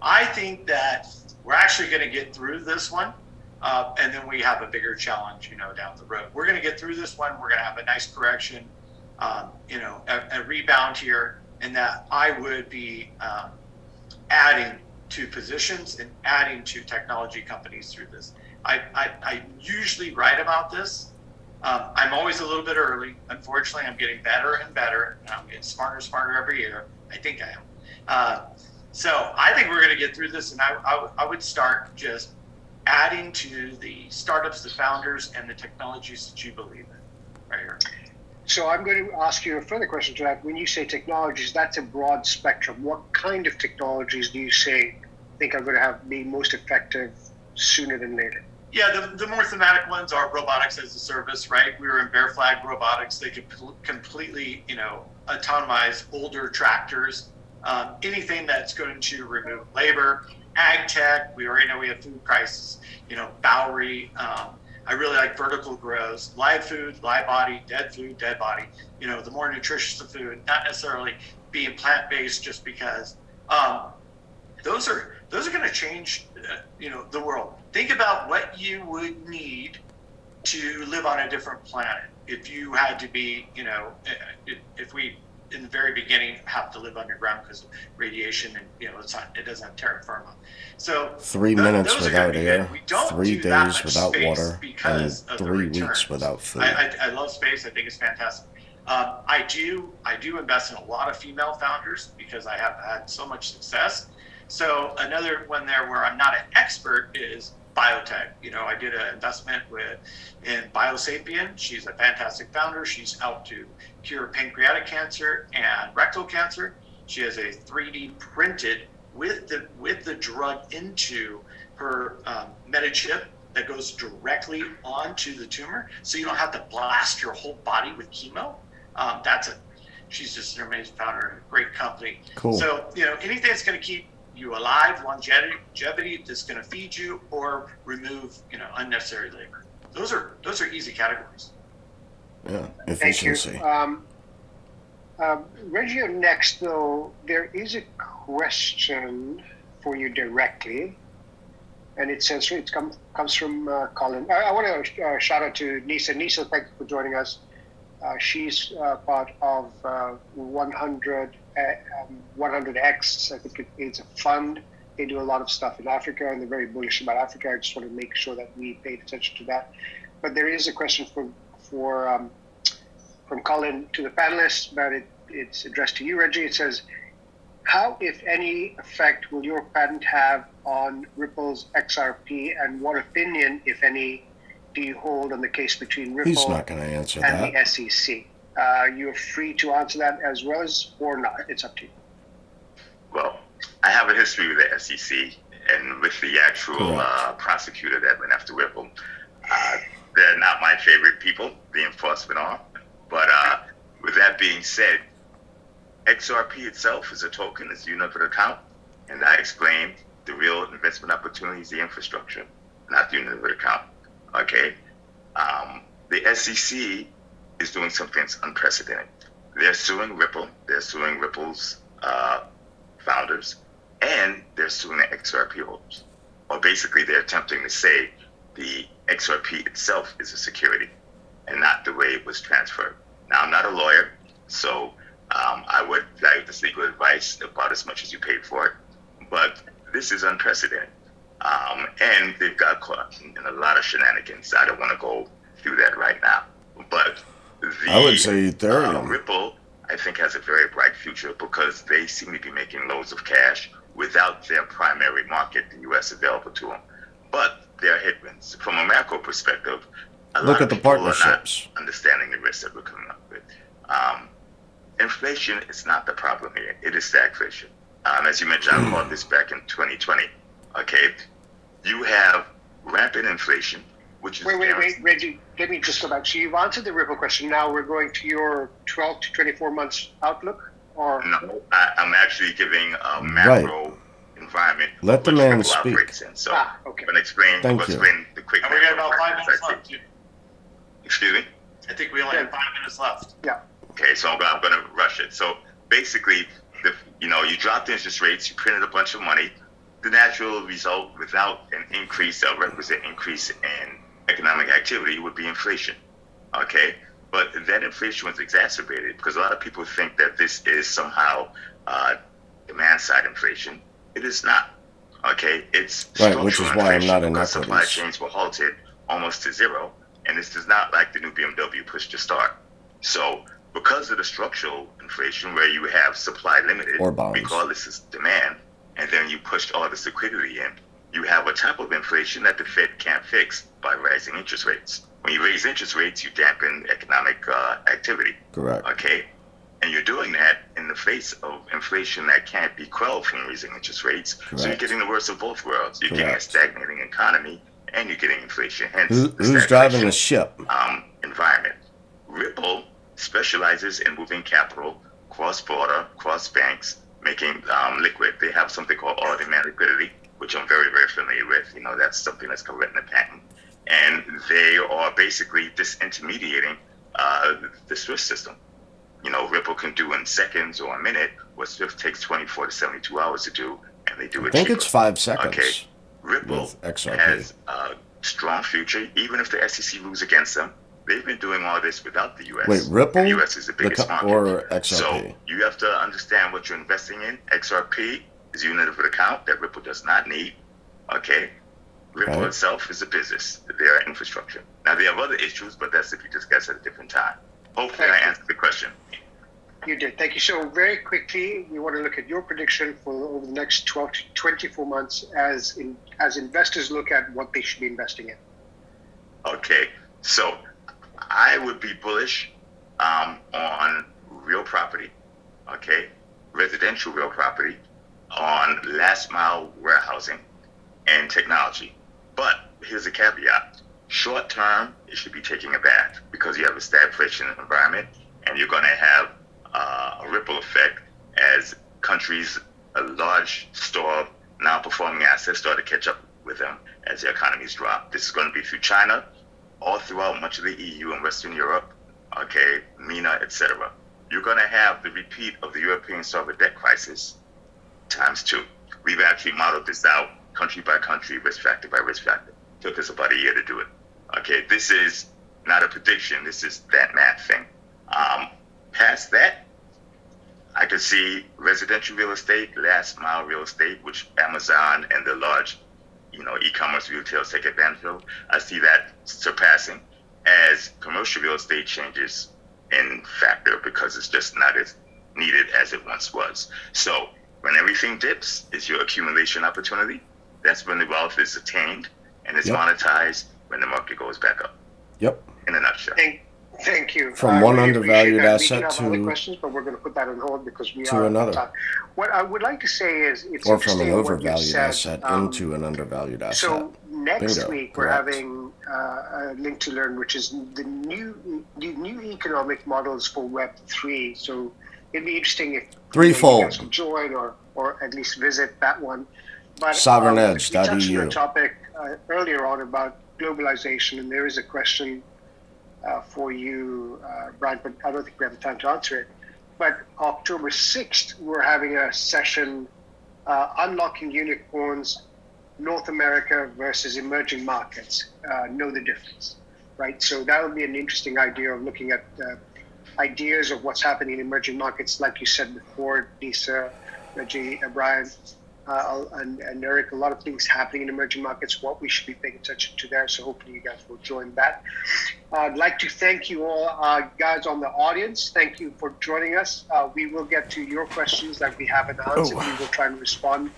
I think that we're actually going to get through this one. and then we have a bigger challenge, down the road. We're going to get through this one. We're going to have a nice correction, a rebound here, and that I would be adding to positions and adding to technology companies through this. I usually write about this. I'm always a little bit early. Unfortunately, I'm getting better and better, and I'm getting smarter and smarter every year. I think I am. So I think we're going to get through this, and I would start just adding to the startups, the founders, and the technologies that you believe in right here. So I'm going to ask you a further question to that. When you say technologies, that's a broad spectrum. What kind of technologies do you think are going to be most effective sooner than later? Yeah, the more thematic ones are robotics as a service, right? We were in Bear Flag Robotics. They could completely, autonomize older tractors, anything that's going to remove labor. Ag tech, we already know we have food crisis, Bowery. I really like vertical grows, live food, live body, dead food, dead body. The more nutritious the food, not necessarily being plant-based just because. Those are going to change, the world. Think about what you would need to live on a different planet if you had to be, if we in the very beginning have to live underground because of radiation and it doesn't have terra firma. So 3 minutes without air, we don't 3 do that days much without space water, and because of 3 the weeks returns. without food. I love space. I think it's fantastic. I do invest in a lot of female founders because I have had so much success. So another one there where I'm not an expert is biotech. I did an investment in Biosapien. She's a fantastic founder. She's out to cure pancreatic cancer and rectal cancer. She has a 3D printed with the drug into her MetaChip that goes directly onto the tumor, so you don't have to blast your whole body with chemo. She's just an amazing founder, a great company. Cool. So anything that's going to keep you alive, longevity that's going to feed you or remove unnecessary labor. Those are easy categories. Yeah, efficiency. Thank you. Reggio, next though, there is a question for you directly, and it says it comes from Colin. I want to shout out to Nisa. Nisa, thank you for joining us. She's part of 100X. I think it's a fund. They do a lot of stuff in Africa, and they're very bullish about Africa. I just want to make sure that we pay attention to that. But there is a question from Colin to the panelists, but it's addressed to you, Reggie. It says, how, if any, effect will your patent have on Ripple's XRP, and what opinion, if any, do you hold on the case between Ripple He's not going to answer and that. the SEC? You're free to answer that as well as or not. It's up to you. Well, I have a history with the SEC and with the actual prosecutor that went after Ripple. They're not my favorite people, the enforcement are. But with that being said, XRP itself is a token, it's a unit of account, and I explained the real investment opportunities, the infrastructure, not the unit of account. Okay, the SEC is doing something that's unprecedented. They're suing Ripple. They're suing Ripple's founders, and they're suing the XRP holders. Or basically, they're attempting to say the XRP itself is a security and not the way it was transferred. Now, I'm not a lawyer, so I would value this legal advice about as much as you paid for it. But this is unprecedented. And they've got caught in a lot of shenanigans. I don't want to go through that right now. But I would say Ethereum. Ripple, I think, has a very bright future because they seem to be making loads of cash without their primary market, the U.S., available to them. But there are headwinds. From a macro perspective, a lot of people are not understanding the risks that we're coming up with. Inflation is not the problem here. It is stagflation. As you mentioned, I called this back in 2020. Okay, you have rampant inflation, which is... Wait, Reggie, let me just go back. So you've answered the Ripple question. Now we're going to your 12 to 24 months outlook? Or no, I'm actually giving a macro environment. Let the man speak. So okay. I'm going to explain the quick... And we got about 5 minutes left, too. Excuse me? I think we only have 5 minutes left. Yeah. Okay, so I'm going to rush it. So basically, you dropped interest rates, you printed a bunch of money. the natural result without an increase, a requisite increase in economic activity would be inflation. Okay? But that inflation was exacerbated because a lot of people think that this is somehow demand side inflation. It is not. Okay? It's Right, which is why I'm not in because supply equities. chains were halted almost to zero. And this is not like the new BMW push to start. So because of the structural inflation where you have supply limited, Or bonds. regardless of demand, and then you pushed all this liquidity in, you have a type of inflation that the Fed can't fix by raising interest rates. When you raise interest rates, you dampen economic activity. Correct. Okay? And you're doing that in the face of inflation that can't be quelled from raising interest rates. Correct. So you're getting the worst of both worlds. You're getting a Correct. stagnating economy, and you're getting inflation. Hence, Who's driving the ship? Environment. Ripple specializes in moving capital cross-border, cross-banks, making liquid. They have something called all-demand liquidity, which I'm very, very familiar with. You know, that's something that's covered in the patent. And they are basically disintermediating the SWIFT system. You know, Ripple can do in seconds or a minute what SWIFT takes 24 to 72 hours to do, and they do it I think cheaper. it's 5 seconds. Okay. Ripple With XRP. has a strong future, even if the SEC rules against them. They've been doing all this without the U.S. Wait, Ripple? The U.S. is the biggest market. Or XRP? So you have to understand what you're investing in. XRP is a unit of account that Ripple does not need. Okay? Ripple Right. itself is a business. They're infrastructure. Now, they have other issues, but that's if you discuss at a different time. Hopefully, I answered the question. You did. Thank you. So very quickly, we want to look at your prediction for over the next 12 to 24 months as investors look at what they should be investing in. Okay, so I would be bullish on real property, okay, residential real property, on last mile warehousing and technology. But here's a caveat. Short term, it should be taking a bath because you have a stagflation environment and you're going to have a ripple effect as countries, a large store of non-performing assets start to catch up with them as the economies drop. This is going to be through China, all throughout much of the EU and Western Europe, okay, MENA, etc. You're going to have the repeat of the European sovereign debt crisis times 2. We've actually modeled this out country by country, risk factor by risk factor. Took us about a year to do it. Okay, this is not a prediction. This is that math thing. Past that, I could see residential real estate, last mile real estate, which Amazon and the large, e-commerce retailers take advantage of. I see that surpassing as commercial real estate changes in factor because it's just not as needed as it once was. So when everything dips, is your accumulation opportunity. That's when the wealth is attained and it's monetized when the market goes back up. Yep. In a nutshell. Thank you. From one really undervalued appreciate that. asset We can have other to questions, but we're going to put that on hold because we to are another. out of time. What I would like to say is it's Or from an interesting what you've overvalued said. asset into an undervalued asset. So next Bingo. week we're Correct. having a link to learn, which is the new economic models for Web3. So it'd be interesting if Threefold. you guys can join or at least visit that one. But SovereignEdge.eu. we touched on a topic earlier on about globalization, and there is a question for you, Brian, but I don't think we have the time to answer it. But October 6th, we're having a session, Unlocking Unicorns, North America versus Emerging Markets. Know the difference, right? So that would be an interesting idea of looking at ideas of what's happening in emerging markets. Like you said before, Lisa, Reggie, Brian, and Eric, a lot of things happening in emerging markets, what we should be paying attention to there. So hopefully you guys will join that. I'd like to thank you all, guys on the audience. Thank you for joining us. We will get to your questions that we haven't answered. We will try and respond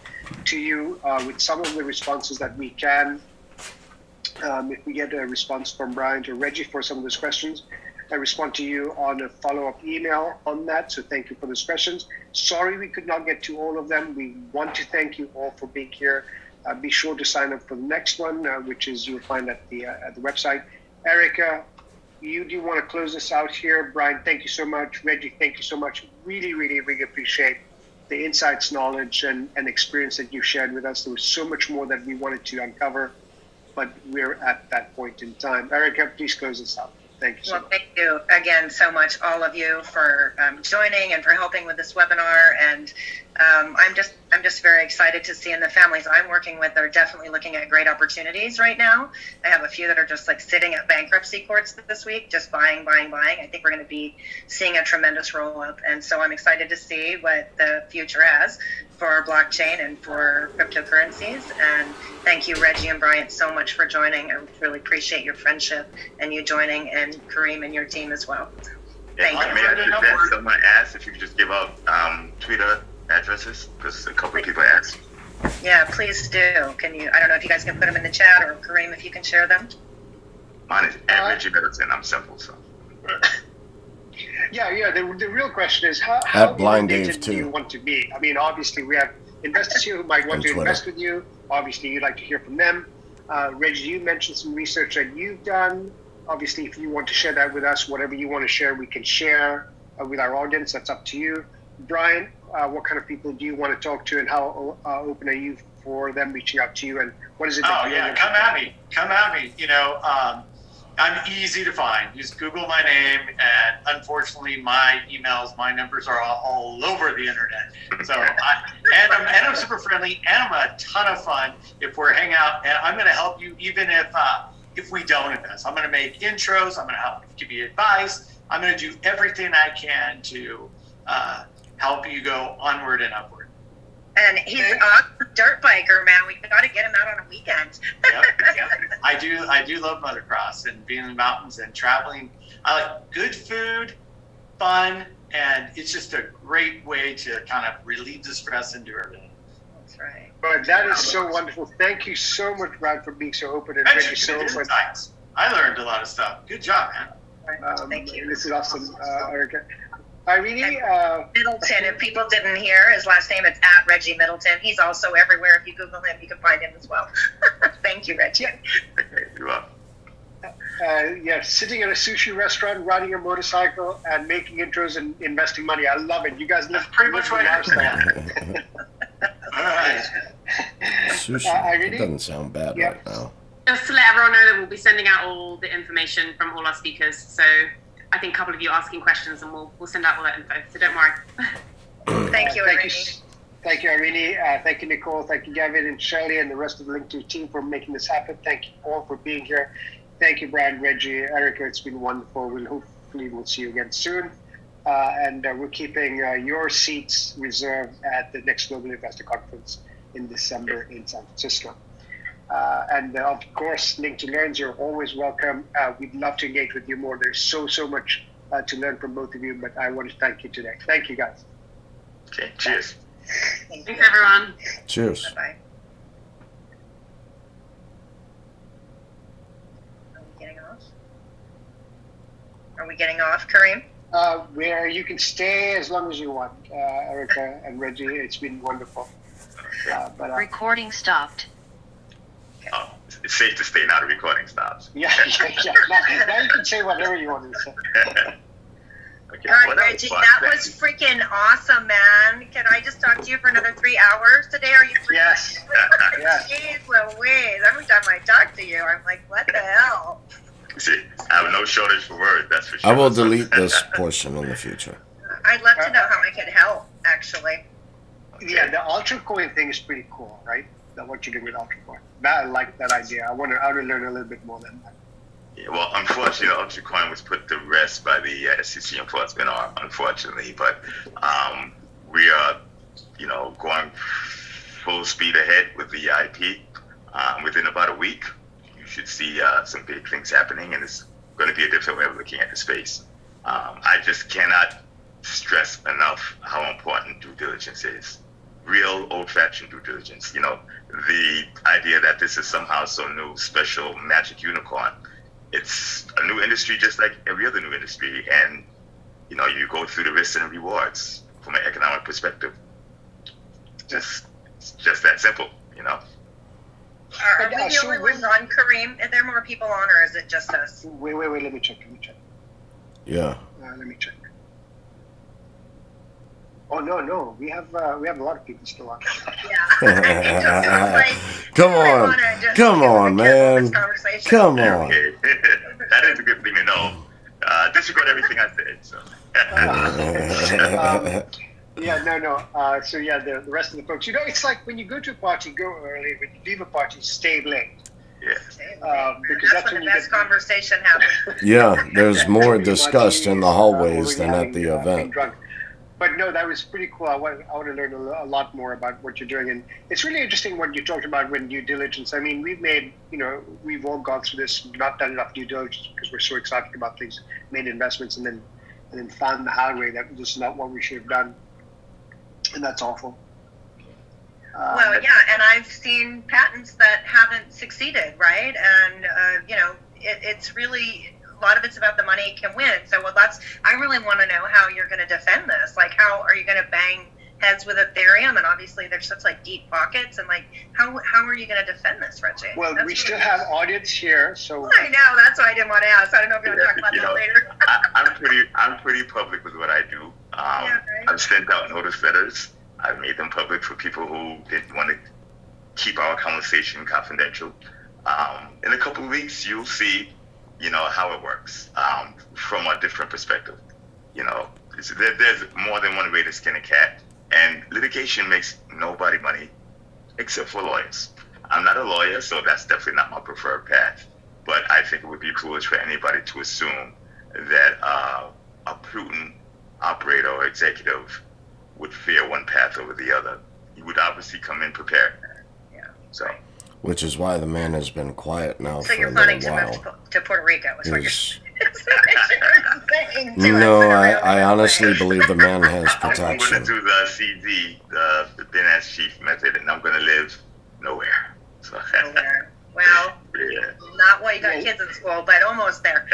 to you with some of the responses that we can. If we get a response from Brian to Reggie for some of those questions, I respond to you on a follow-up email on that. So thank you for those questions. Sorry we could not get to all of them. We want to thank you all for being here. Be sure to sign up for the next one, which is you'll find at the website. Erica, do you want to close this out here? Brian, thank you so much. Reggie, thank you so much. Really, really, really appreciate the insights, knowledge, and experience that you shared with us. There was so much more that we wanted to uncover, but we're at that point in time. Erica, please close this out. Thank you so much. Thank you again so much, all of you, for joining and for helping with this webinar. And I'm just very excited to see, and the families I'm working with are definitely looking at great opportunities right now. I have a few that are just like sitting at bankruptcy courts this week, just buying. I think we're going to be seeing a tremendous roll up, and so I'm excited to see what the future has for blockchain and for cryptocurrencies. And thank you, Reggie and Bryant, so much for joining. I really appreciate your friendship and you joining, and Kareem and your team as well. Thank you. May I suggest someone asked if you could just give out Twitter addresses, because a couple of people asked. Yeah, please do. Can you? I don't know if you guys can put them in the chat, or Kareem, if you can share them. Mine is at Reggie Middleton. I'm simple, so. Yeah. The real question is how Blind Dave inundated do you too. want to be? I mean, obviously we have investors here who might want to invest with you. Obviously, you'd like to hear from them. Reggie, you mentioned some research that you've done. Obviously, if you want to share that with us, whatever you want to share, we can share with our audience. That's up to you. Brian, what kind of people do you want to talk to, and how open are you for them reaching out to you? And what is it? Oh yeah, come at me. You know, I'm easy to find. Just Google my name, and unfortunately, my emails, my numbers are all over the internet. So, I'm super friendly, and I'm a ton of fun. If we're hanging out, and I'm going to help you, even if we don't invest. I'm going to make intros. I'm going to help give you advice. I'm going to do everything I can to help you go onward and upward. And he's an awesome dirt biker, man. We got to get him out on a weekend. Yep. I do love motocross and being in the mountains and traveling. I like good food, fun, and it's just a great way to kind of relieve the stress and do everything. That's right. But that is so wonderful. Thank you so much, Brian, for being so open and Reggie so open. I learned a lot of stuff. Good job, man. Thank you. This is awesome, Erica. Irene, Middleton, if people didn't hear his last name, it's at Reggie Middleton. He's also everywhere. If you Google him, you can find him as well. Thank you, Reggie. You're welcome. Sitting at a sushi restaurant, riding a motorcycle, and making intros and investing money. I love it. You guys live pretty much what I lifestyle. All right. Sushi. That doesn't sound bad right now. Just to let everyone know that we'll be sending out all the information from all our speakers. So I think a couple of you asking questions, and we'll send out all that info. So don't worry. Thank you, Irene. Thank you, Irene. Thank you, Nicole. Thank you, Gavin and Shirley, and the rest of the Link2 team for making this happen. Thank you all for being here. Thank you, Brian, Reggie, Erica. It's been wonderful. Hopefully we'll see you again soon. And we're keeping your seats reserved at the next Global Investor Conference in December in San Francisco. And of course, Link2Learns, you're always welcome. We'd love to engage with you more. There's so much to learn from both of you, but I want to thank you today. Thank you, guys. Okay, cheers. Thanks, everyone. Cheers. Bye-bye. Are we getting off? Are we getting off, Kareem? Where you can stay as long as you want, Erica and Reggie. It's been wonderful. Recording stopped. Oh, it's safe to stay now. The recording stops. Yeah. Now you can say whatever you want to say. Okay. All right, Well, Reggie, fun. that was freaking awesome, man. Can I just talk to you for another 3 hours today? Are you free? Yes. Yes. Jeez Louise. Every time I talk to you, I'm like, what the hell? See, I have no shortage for words. That's for sure. I will delete this portion in the future. I'd love to know how I could help, actually. Yeah, the Ultra Coin thing is pretty cool, right? What you do with Ultra Coin. I like that idea. I want to learn a little bit more than that. Yeah, well, unfortunately, Ultra Coin was put to rest by the SEC enforcement arm, unfortunately. But we are, going full speed ahead with the IP. Within about a week, you should see some big things happening, and it's going to be a different way of looking at the space. I just cannot stress enough how important due diligence is. Real old-fashioned due diligence. The idea that this is somehow some new special magic unicorn. It's a new industry just like every other new industry, and you go through the risks and rewards from an economic perspective. It's just that simple. Are we the only ones on, Kareem? Are there more people on, or is it just us? Wait. Let me check. Yeah. Let me check. Oh no, we have a lot of people still on. Yeah. Come on, man. Come on. Okay. That is a good thing to know. Disregard everything I said. So. Yeah, no. So yeah, the rest of the folks, it's like when you go to a party, go early. When you leave a party, stay late. Yes. Because That's when the best conversation happens. Yeah, there's more discussed in the hallways already than at the being event. drunk. But no, that was pretty cool. I want to learn a lot more about what you're doing, and it's really interesting what you talked about when due diligence. I mean, we've all gone through this, not done enough due diligence because we're so excited about things, made investments, and then found the hard way that this is not what we should have done, and that's awful. Well, yeah, and I've seen patents that haven't succeeded, right? And it's really, a lot of it's about the money it can win. So I really want to know how you're going to defend this. Like, how are you going to bang heads with Ethereum? And obviously there's such like deep pockets, and like, how are you going to defend this, Reggie? Well, we still have audits here, so I know, that's why I didn't want to ask. I don't know if you want to talk about that later. I'm pretty public with what I do. Right. I've sent out notice letters. I've made them public for people who didn't want to keep our conversation confidential. In a couple of weeks, you'll see, how it works from a different perspective. There's more than one way to skin a cat, and litigation makes nobody money except for lawyers. I'm not a lawyer, so that's definitely not my preferred path. But I think it would be foolish for anybody to assume that a prudent operator or executive would fear one path over the other. He would obviously come in prepared. Yeah. So. Which is why the man has been quiet now So for you're a planning little to while. move to Puerto Rico, is what you're saying. No, I honestly believe the man has I'm protection. going to do the CD, the Ben as chief method, and I'm going to live nowhere. So. Nowhere. Well, Yeah. not while you got kids in school, but almost there.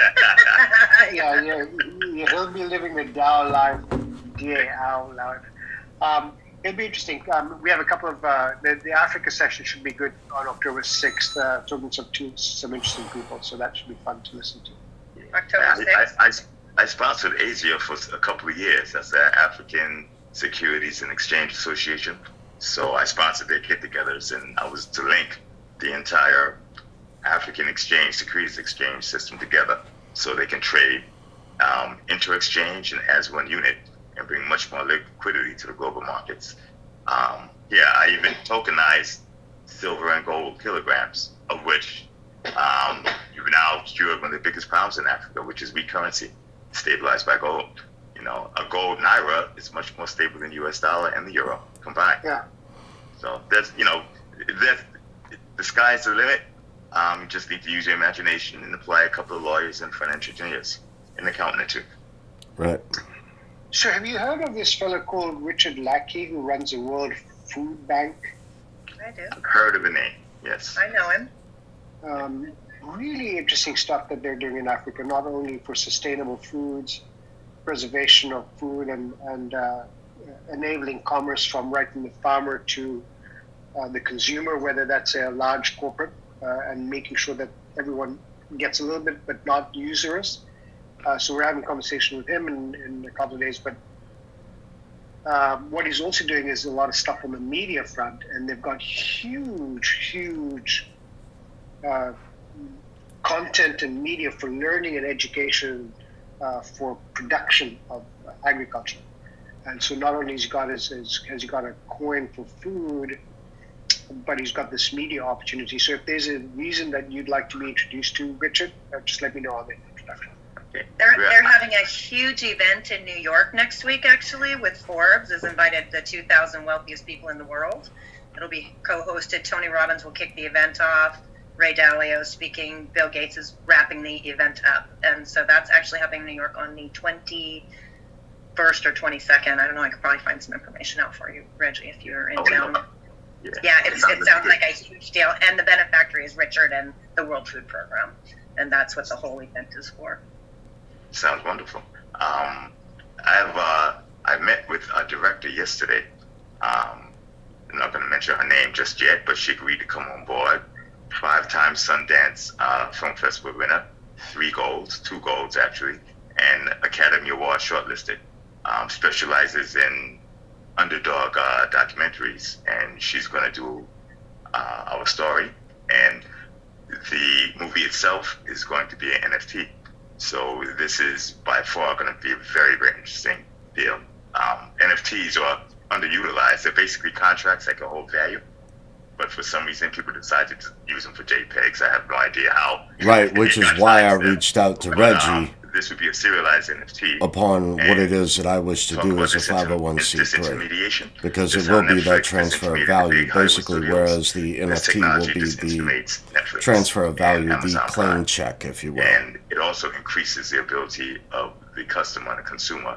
yeah, he'll be living the DAO life, DAO life. It'll be interesting. We have a couple of the Africa session should be good on October 6th. Talking to some interesting people, so that should be fun to listen to. October 6th. I sponsored Asia for a couple of years. That's the African Securities and Exchange Association. So I sponsored their get-togethers, and I was to link the entire African securities exchange system together so they can trade inter-exchange and as one unit and bring much more liquidity to the global markets. I even tokenized silver and gold kilograms, of which you've now cured one of the biggest problems in Africa, which is weak currency, stabilized by gold. A gold naira is much more stable than US dollar and the euro combined. Yeah. So the sky's the limit. You just need to use your imagination and apply a couple of lawyers and financial engineers, an accountant or two. Right. So have you heard of this fellow called Richard Lackey who runs the World Food Bank? I do. Heard of the name, yes. I know him. Really interesting stuff that they're doing in Africa, not only for sustainable foods, preservation of food, and enabling commerce from right from the farmer to the consumer, whether that's a large corporate, and making sure that everyone gets a little bit, but not usurious. So we're having a conversation with him in a couple of days. But what he's also doing is a lot of stuff on the media front, and they've got huge content and media for learning and education for production of agriculture. And so not only has he got a coin for food, but he's got this media opportunity. So if there's a reason that you'd like to be introduced to Richard, just let me know on the introduction. They're having a huge event in New York next week, actually, with Forbes has invited the 2,000 wealthiest people in the world. It'll be co-hosted. Tony Robbins will kick the event off. Ray Dalio speaking. Bill Gates is wrapping the event up. And so that's actually happening in New York on the 21st or 22nd. I don't know. I could probably find some information out for you, Reggie, if you're in town. Yeah, it sounds like a huge deal. And the benefactor is Richard and the World Food Program. And that's what the whole event is for. Sounds wonderful. I met with a director yesterday. I'm not going to mention her name just yet, but she agreed to come on board. 5-time Sundance Film Festival winner, 2 golds actually, and Academy Award shortlisted. Specializes in underdog documentaries, and she's going to do our story. And the movie itself is going to be an NFT. So this is by far going to be a very, very interesting deal. NFTs are underutilized. They're basically contracts that can hold value. But for some reason, people decided to use them for JPEGs. I have no idea how. Right, which is why I reached out to Reggie this would be a serialized NFT. Upon what it is that I wish to do as a 501c3. Because it will be that transfer of value, basically, whereas the NFT will be the transfer of value, the plain check, if you will. And it also increases the ability of the customer and the consumer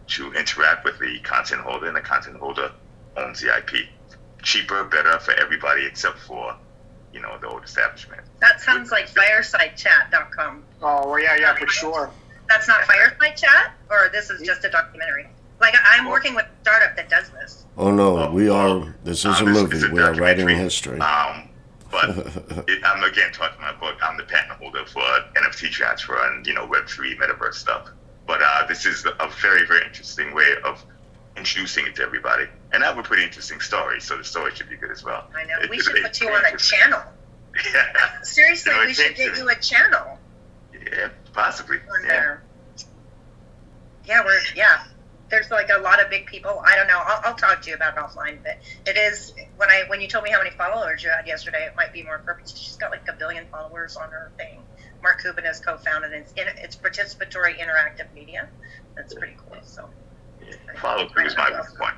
to interact with the content holder, and the content holder owns the IP. Cheaper, better for everybody except for, the old establishment. That sounds like firesidechat.com. Oh, well, yeah, for sure. That's not Fireside Chat, or this is just a documentary? Like, I'm working with a startup that does this. Oh, no, this is a movie. We are writing history. But I'm again talking about my book. I'm the patent holder for NFT transfer and, Web3 metaverse stuff. But this is a very, very interesting way of introducing it to everybody. And I have a pretty interesting story, so the story should be good as well. I know. We should put you on a channel. Yeah. Seriously, we should get you a channel. Yeah, possibly. Yeah. There's like a lot of big people. I don't know. I'll talk to you about it offline. But it is when you told me how many followers you had yesterday, it might be more purpose. She's got like 1 billion followers on her thing. Mark Cuban has co-founded it. It's participatory interactive media. That's pretty cool. So. Follow through is my point.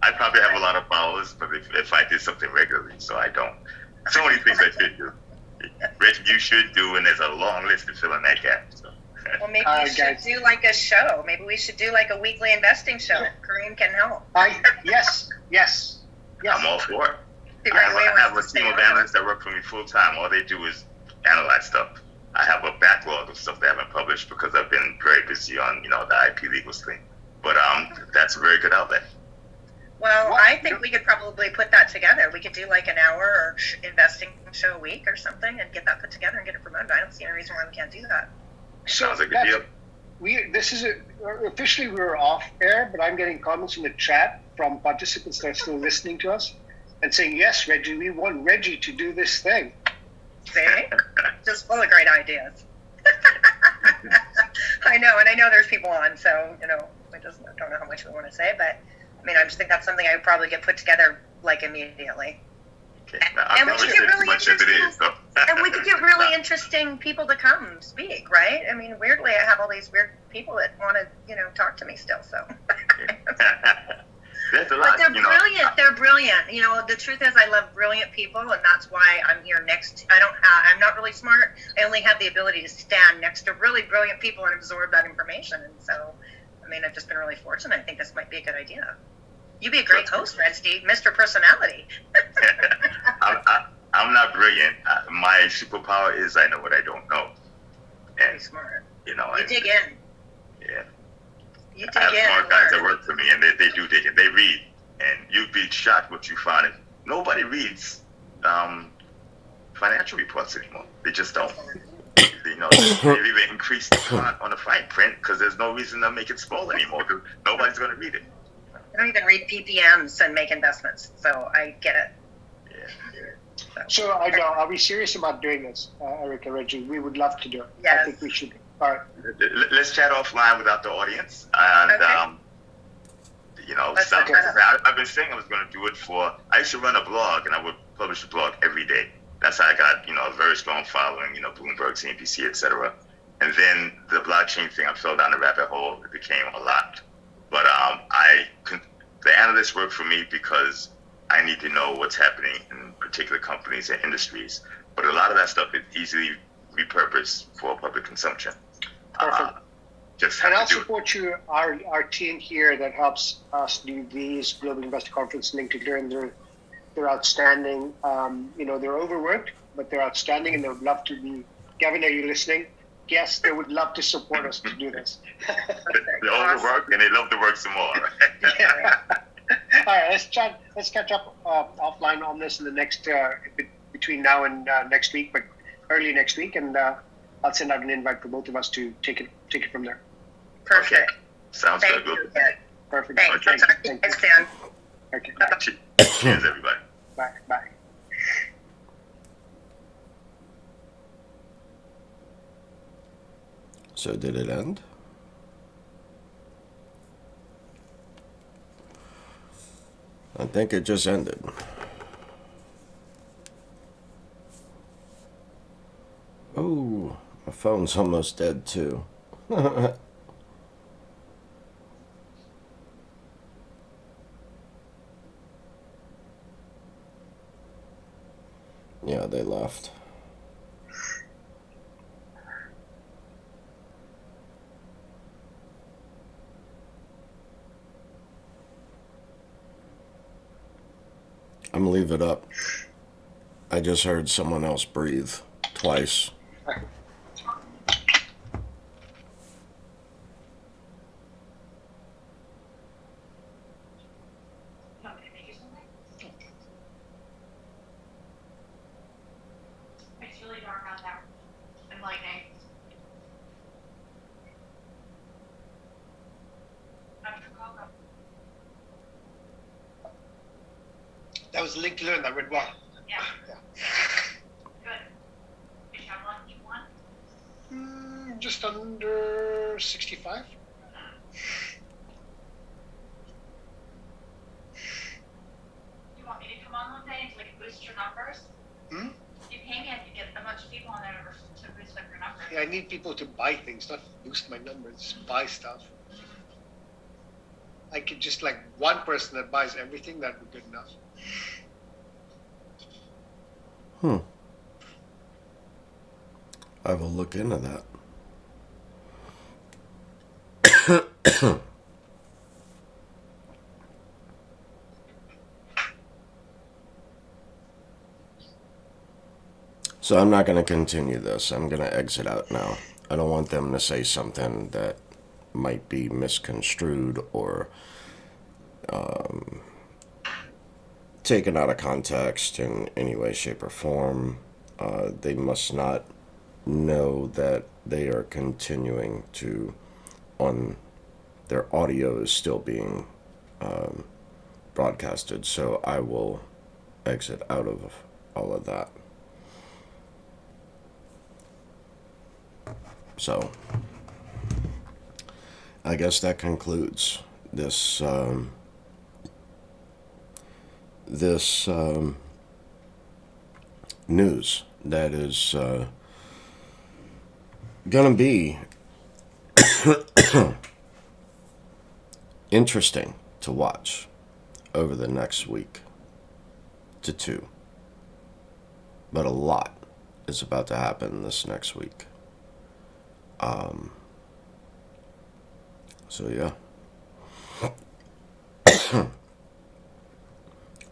I probably have a lot of followers, but if I did something regularly, so I don't. So many things I should do. Rich, you should do, and there's a long list to fill in that gap. So. Well, maybe we should do like a show. Maybe we should do like a weekly investing show. Kareem can help. Yes. I'm all for it. I have a team of analysts that work for me full time. All they do is analyze stuff. I have a backlog of stuff they haven't published because I've been very busy on, the IP legals thing. But that's a very good outlet. Well, I think we could probably put that together. We could do like an hour or investing show a week or something and get that put together and get it promoted. I don't see any reason why we can't do that. Sounds like a deal. Officially we're off air, but I'm getting comments in the chat from participants that are still listening to us and saying, yes, Reggie, we want Reggie to do this thing. See? Just full of great ideas. I know, and I know there's people on, so, I just don't know how much we want to say, but I just think that's something I would probably get put together like immediately. Okay. And we could get really interesting people to come speak, right? Weirdly, I have all these weird people that want to, talk to me still. So. There's a lot, but they're brilliant. They're brilliant. The truth is, I love brilliant people, and that's why I'm here next. I'm not really smart. I only have the ability to stand next to really brilliant people and absorb that information. And so, I've just been really fortunate. I think this might be a good idea. You'd be a great host, Red Steve, Mr. Personality. I'm not brilliant. My superpower is I know what I don't know. And smart. You dig in. Yeah. You dig in. I have smart guys that work for me, and they do dig in. They read, and you'd be shocked what you find. Nobody reads financial reports anymore. They just don't. They even increase the font on the fine print because there's no reason to make it small anymore because nobody's going to read it. I don't even read PPMs and make investments, so I get it. Yeah. So are we serious about doing this, Eric and Reggie? We would love to do it. Yes. I think we should. All right. Let's chat offline without the audience. And, okay. I've been saying I was going to do it I used to run a blog, and I would publish a blog every day. That's how I got, a very strong following, Bloomberg, CNBC, etc. And then the blockchain thing, I fell down the rabbit hole. It became a lot. But the analysts work for me because I need to know what's happening in particular companies and industries. But a lot of that stuff is easily repurposed for public consumption. Perfect. And I'll support you, our team here that helps us do these Global Investor Conference linked to learn. They're outstanding. They're overworked, but they're outstanding, and they would love to be. Gavin, are you listening? Yes, they would love to support us to do this. They're overworked, and they love to work some more. Yeah. All right, let's catch up offline on this in the next between now and next week, but early next week, and I'll send out an invite for both of us to take it from there. Perfect. Okay. Sounds Thank good. You. Perfect. Thanks. Okay. Talk to you guys soon. Okay. Cheers, everybody. Bye. So did it end? I think it just ended. Oh, my phone's almost dead too. Yeah, they left. I'm gonna leave it up. I just heard someone else breathe twice. It's really dark out there and lightning. I'm from Chicago. That was a link to learn. That went well. Yeah. Yeah. Good. Did you have lunch? One? Just under 65. You want me to come on one day and like boost your numbers? You pay me and you get a bunch of people on there to boost up your numbers. Yeah, I need people to buy things, not boost my numbers. Just buy stuff. I could just like one person that buys everything, that would be good enough. I will look into that. So I'm not going to continue this. I'm going to exit out now. I don't want them to say something that might be misconstrued or taken out of context in any way, shape, or form. They must not know that they are continuing to, on their audio is still being broadcasted. So I will exit out of all of that. So I guess that concludes this news that is gonna be interesting to watch over the next week to two. But a lot is about to happen this next week. So yeah.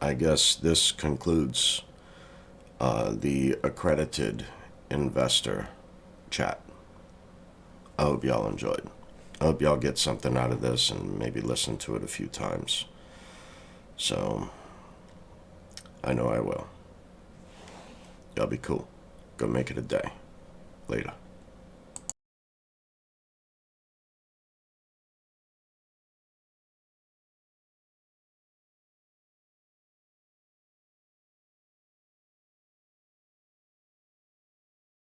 I guess this concludes the Accredited Investor Chat. I hope y'all enjoyed. I hope y'all get something out of this and maybe listen to it a few times. So, I know I will. Y'all be cool. Go make it a day. Later.